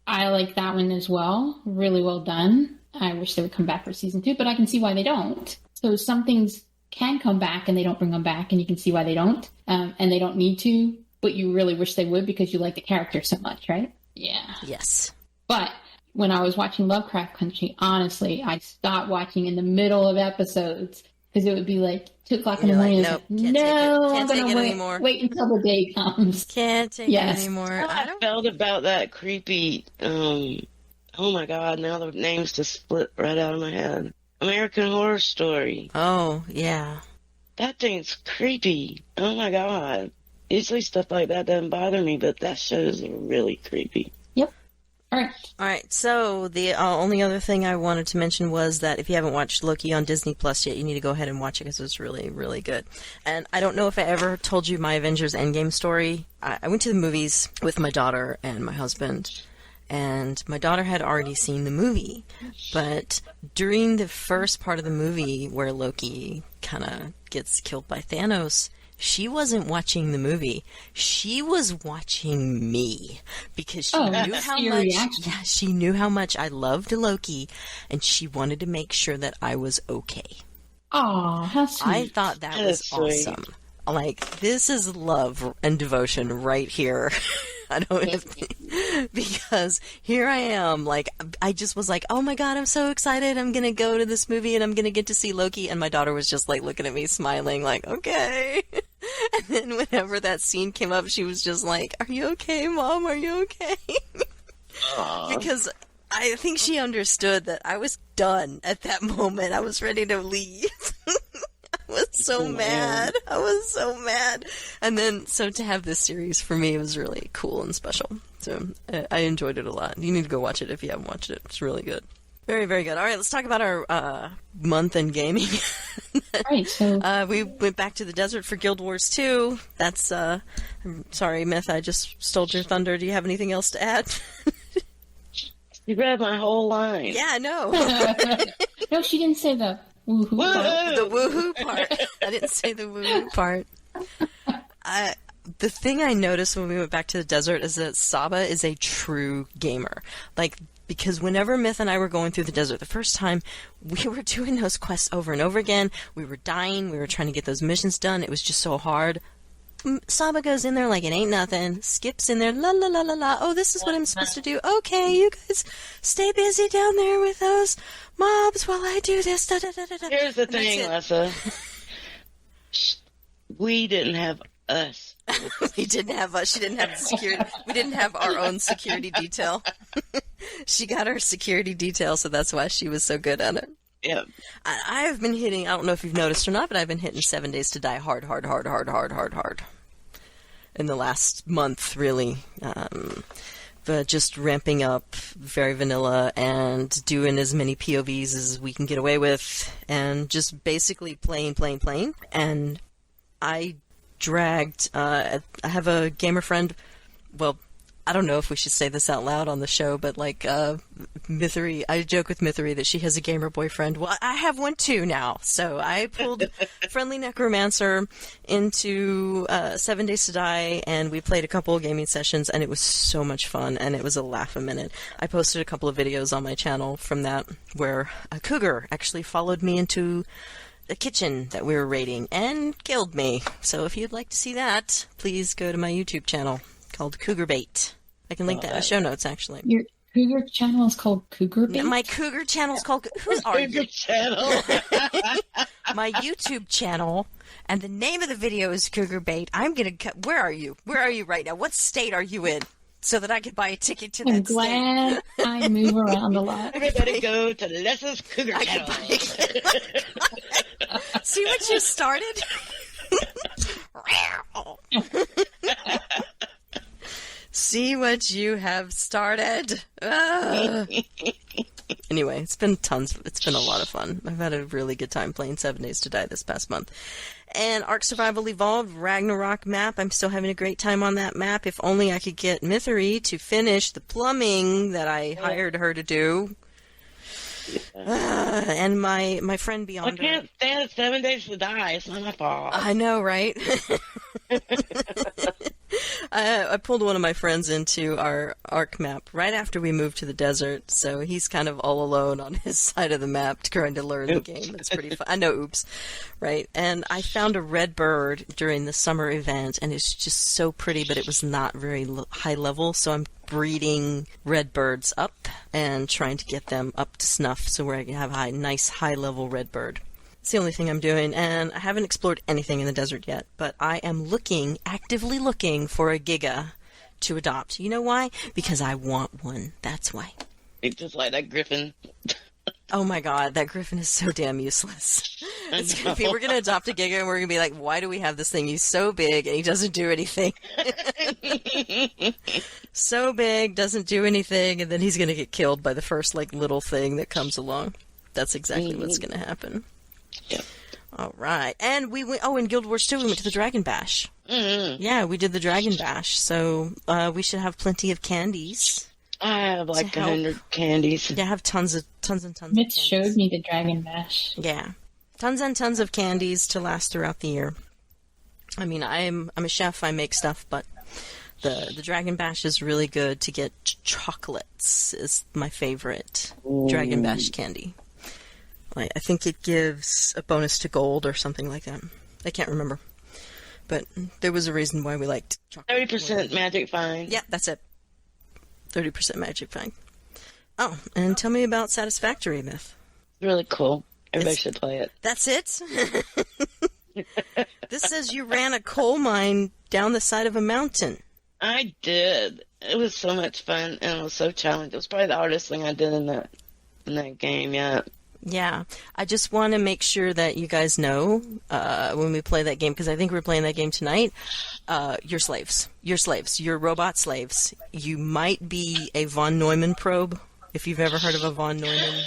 [SPEAKER 2] I like that one as well. Really well done. I wish they would come back for season 2, but I can see why they don't. So some things can come back and they don't bring them back, and you can see why they don't. And they don't need to, but you really wish they would because you like the character so much, right? Yeah.
[SPEAKER 1] Yes.
[SPEAKER 2] But when I was watching Lovecraft Country, honestly, I stopped watching in the middle of episodes because it would be like 2 o'clock in the morning.
[SPEAKER 1] Like,
[SPEAKER 2] I'm going to wait until the day comes.
[SPEAKER 1] Can't take it anymore.
[SPEAKER 3] I felt about that creepy, oh my God, now the names just split right out of my head. American Horror Story.
[SPEAKER 1] Oh, yeah.
[SPEAKER 3] That thing's creepy. Oh my God. Usually stuff like that doesn't bother me, but that show's really creepy.
[SPEAKER 2] Yep. All
[SPEAKER 1] right. So the only other thing I wanted to mention was that if you haven't watched Loki on Disney Plus yet, you need to go ahead and watch it because it's really, really good. And I don't know if I ever told you my Avengers Endgame story. I went to the movies with my daughter and my husband, and my daughter had already seen the movie. But during the first part of the movie where Loki kind of gets killed by Thanos, she wasn't watching the movie. She was watching me because she knew how much. Yeah, she knew how much I loved Loki, and she wanted to make sure that I was okay.
[SPEAKER 2] Oh, how sweet!
[SPEAKER 1] I thought that was awesome. Like, this is love and devotion right here. I don't have to, because here I am, like, I just was like, oh my God, I'm so excited, I'm gonna go to this movie and I'm gonna get to see Loki, and my daughter was just like looking at me smiling like, okay. And then whenever that scene came up, she was just like, are you okay, Mom, are you okay? Because I think she understood that I was done at that moment. I was ready to leave. I was so mad. I was so mad. And then, so to have this series for me was really cool and special. So I enjoyed it a lot. You need to go watch it if you haven't watched it. It's really good. Very, very good. All right, let's talk about our month in gaming.
[SPEAKER 2] Right, so
[SPEAKER 1] we went back to the desert for Guild Wars 2. That's, I'm sorry, Myth, I just stole your thunder. Do you have anything else to add?
[SPEAKER 3] You read my whole line.
[SPEAKER 1] Yeah, I know.
[SPEAKER 2] No, she didn't say the woohoo part.
[SPEAKER 1] The woohoo part. I didn't say the woohoo part. The thing I noticed when we went back to the desert is that Saba is a true gamer. Like, because whenever Myth and I were going through the desert the first time, we were doing those quests over and over again. We were dying. We were trying to get those missions done. It was just so hard. Saba goes in there like it ain't nothing, skips in there, la la la la la, oh, this is what I'm supposed to do. Okay, you guys stay busy down there with those mobs while I do this. Da, da, da, da, da.
[SPEAKER 3] Here's the thing, Lessa. We didn't have us.
[SPEAKER 1] We didn't have us. She didn't have security. We didn't have our own security detail. She got her security detail, so that's why she was so good at it.
[SPEAKER 3] Yep.
[SPEAKER 1] I've been hitting, I don't know if you've noticed or not, but I've been hitting 7 Days to Die hard. In the last month, really. But just ramping up, very vanilla, and doing as many POVs as we can get away with, and just basically playing. And I dragged, I have a gamer friend, well, I don't know if we should say this out loud on the show, but like, Mythery, I joke with Mythery that she has a gamer boyfriend. Well, I have one too now. So I pulled Friendly Necromancer into 7 Days to Die, and we played a couple of gaming sessions, and it was so much fun, and it was a laugh a minute. I posted a couple of videos on my channel from that, where a cougar actually followed me into the kitchen that we were raiding and killed me. So if you'd like to see that, please go to my YouTube channel called Cougar Bait. I can link that in the show notes, actually.
[SPEAKER 2] Your cougar channel is called Cougar Bait?
[SPEAKER 1] My cougar channel is called... Who are you?
[SPEAKER 3] Cougar channel.
[SPEAKER 1] My YouTube channel, and the name of the video is Cougar Bait. I'm going to... Where are you? Where are you right now? What state are you in? So that I could buy a ticket to that state.
[SPEAKER 2] I'm glad I move around a lot.
[SPEAKER 3] Everybody go to Lesa's Cougar channel.
[SPEAKER 1] See what you started? See what you have started. Anyway, it's been a lot of fun. I've had a really good time playing 7 Days to Die this past month. And Ark Survival Evolved Ragnarok map, I'm still having a great time on that map. If only I could get Mythery to finish the plumbing that I hired her to do. And my friend Beyond.
[SPEAKER 3] I can't stand 7 Days to Die. It's not my fault.
[SPEAKER 1] I know, right? I pulled one of my friends into our Ark map right after we moved to the desert, so he's kind of all alone on his side of the map trying to learn the game. It's pretty fun. I know, oops. Right. And I found a red bird during the summer event, and it's just so pretty, but it was not very high level, so I'm breeding red birds up and trying to get them up to snuff so where I can have a nice high-level red bird. It's the only thing I'm doing, and I haven't explored anything in the desert yet, but I am actively looking for a Giga to adopt. You know why? Because I want one. That's why.
[SPEAKER 3] It's just like that griffin.
[SPEAKER 1] Oh my god, that griffin is so damn useless. We're gonna adopt a Giga, and we're gonna be like, why do we have this thing? He's so big, and he doesn't do anything. So big, doesn't do anything, and then he's gonna get killed by the first, little thing that comes along. That's exactly what's gonna happen.
[SPEAKER 3] Yep.
[SPEAKER 1] Alright, and we went, in Guild Wars 2, we went to the Dragon Bash.
[SPEAKER 3] Mm-hmm.
[SPEAKER 1] Yeah, we did the Dragon Bash, so we should have plenty of candies.
[SPEAKER 3] I have 100 candies.
[SPEAKER 1] Yeah, I have tons and tons of
[SPEAKER 2] Mitch
[SPEAKER 1] candies.
[SPEAKER 2] showed me the Dragon Bash.
[SPEAKER 1] Yeah. Tons and tons of candies to last throughout the year. I mean, I'm a chef, I make stuff, but the Dragon Bash is really good to get. Chocolates is my favorite Dragon Bash candy. I think it gives a bonus to gold or something like that. I can't remember. But there was a reason why we liked chocolate.
[SPEAKER 3] 30% magic find.
[SPEAKER 1] Yeah, that's it. 30% magic find. Oh, and tell me about Satisfactory Myth.
[SPEAKER 3] Really cool. Everybody should play it.
[SPEAKER 1] That's it? This says you ran a coal mine down the side of a mountain.
[SPEAKER 3] I did. It was so much fun, and it was so challenging. It was probably the hardest thing I did in that game yet.
[SPEAKER 1] Yeah, I just want to make sure that you guys know when we play that game, because I think we're playing that game tonight, you're slaves. You're slaves. You're robot slaves. You might be a von Neumann probe, if you've ever heard of a von Neumann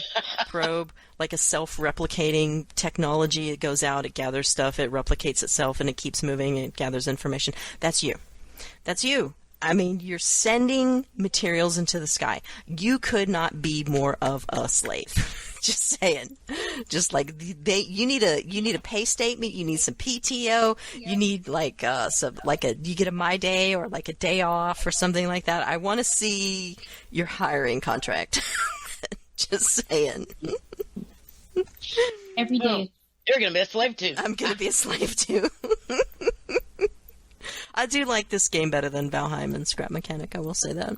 [SPEAKER 1] probe, like a self-replicating technology. It goes out, it gathers stuff, it replicates itself, and it keeps moving, it gathers information. That's you. That's you. I mean, you're sending materials into the sky. You could not be more of a slave. Just saying. Just like you need a pay statement. You need some PTO. You need like you get a My Day or like a day off or something like that. I want to see your hiring contract. Just saying.
[SPEAKER 2] Every day.
[SPEAKER 3] You're gonna be a slave too.
[SPEAKER 1] I'm gonna be a slave too. I do like this game better than Valheim and Scrap Mechanic. I will say that.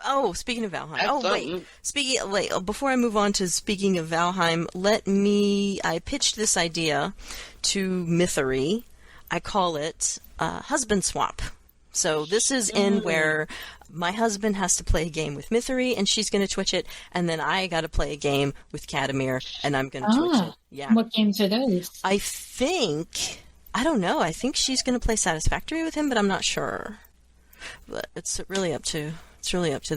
[SPEAKER 1] Oh, speaking of Valheim. Before I move on to speaking of Valheim, I pitched this idea to Mythery. I call it husband swap. So this is where my husband has to play a game with Mythery, and she's going to Twitch it, and then I got to play a game with Katamir, and I'm going to Twitch it. Yeah.
[SPEAKER 2] What games are those?
[SPEAKER 1] I don't know. I think she's going to play Satisfactory with him, but I'm not sure. But it's really up to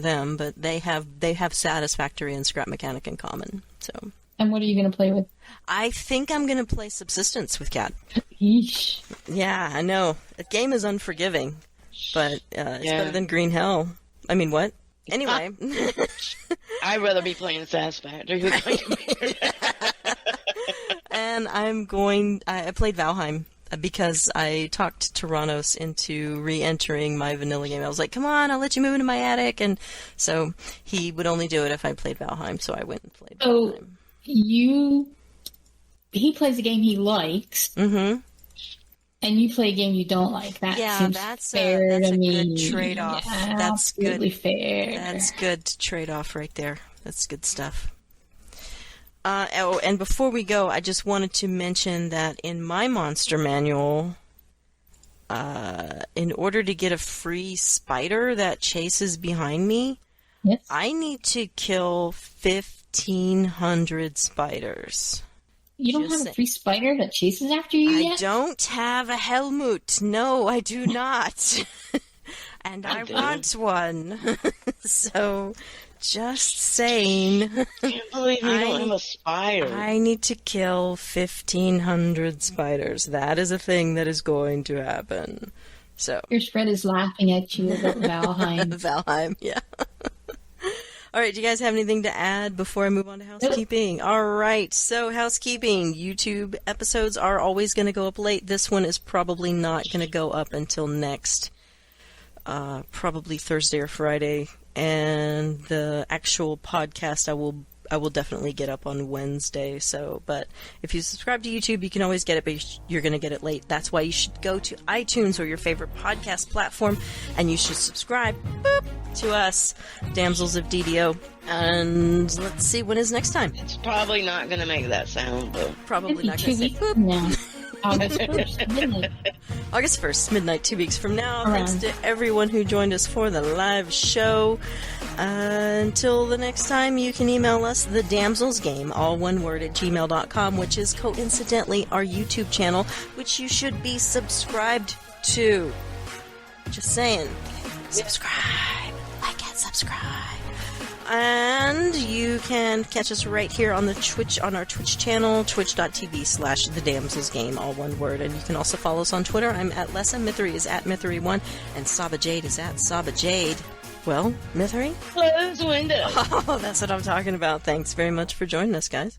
[SPEAKER 1] them. But they have Satisfactory and Scrap Mechanic in common. So.
[SPEAKER 2] And what are you going to play with?
[SPEAKER 1] I think I'm going to play Subsistence with Kat.
[SPEAKER 2] Yeesh.
[SPEAKER 1] Yeah, I know. The game is unforgiving, but it's better than Green Hell. I mean, what? Anyway.
[SPEAKER 3] I'd rather be playing Satisfactory.
[SPEAKER 1] And I played Valheim because I talked Tyrannos into re-entering my vanilla game. I was like, come on, I'll let you move into my attic. And so he would only do it if I played Valheim, so I went and played Valheim.
[SPEAKER 2] He plays a game he likes. Mm-hmm. And you play a game you don't like. That seems fair to me.
[SPEAKER 1] Good trade-off.
[SPEAKER 2] Yeah,
[SPEAKER 1] that's
[SPEAKER 2] absolutely
[SPEAKER 1] good.
[SPEAKER 2] Fair.
[SPEAKER 1] That's good trade-off right there. That's good stuff. And before we go, I just wanted to mention that in my monster manual, in order to get a free spider that chases behind me, I need to kill 1,500 spiders.
[SPEAKER 2] You don't have a free spider that chases after you yet?
[SPEAKER 1] I don't have a Helmut. No, I do not. And I want one. So, just saying.
[SPEAKER 3] I can't believe you don't have a spider.
[SPEAKER 1] I need to kill 1,500 spiders. That is a thing that is going to happen. So
[SPEAKER 2] your spread is laughing at you about Valheim.
[SPEAKER 1] Valheim, yeah. All right, do you guys have anything to add before I move on to housekeeping? Nope. All right, so housekeeping. YouTube episodes are always going to go up late. This one is probably not going to go up until next, probably Thursday or Friday. And the actual podcast I will definitely get up on Wednesday. So, but if you subscribe to YouTube, you can always get it, but you're going to get it late. That's why you should go to iTunes or your favorite podcast platform, and you should subscribe to us, Damsels of DDO. And let's see, when is next time?
[SPEAKER 3] It's probably not going to make that sound, though.
[SPEAKER 1] Probably not going to say boop.
[SPEAKER 2] No. August 1st, midnight.
[SPEAKER 1] August 1st, midnight, 2 weeks from now. Thanks to everyone who joined us for the live show. Until the next time, you can email us, thedamselsgame, all one word, at gmail.com, which is coincidentally our YouTube channel, which you should be subscribed to. Just saying. Subscribe. Like and subscribe. And you can catch us right here on our Twitch channel, twitch.tv/thedamselsgame, all one word. And you can also follow us on Twitter. I'm at Lessa, Mythery is at Mythery1, and Saba Jade is at Saba Jade. Well, Mythery?
[SPEAKER 3] Close window.
[SPEAKER 1] Oh, that's what I'm talking about. Thanks very much for joining us, guys.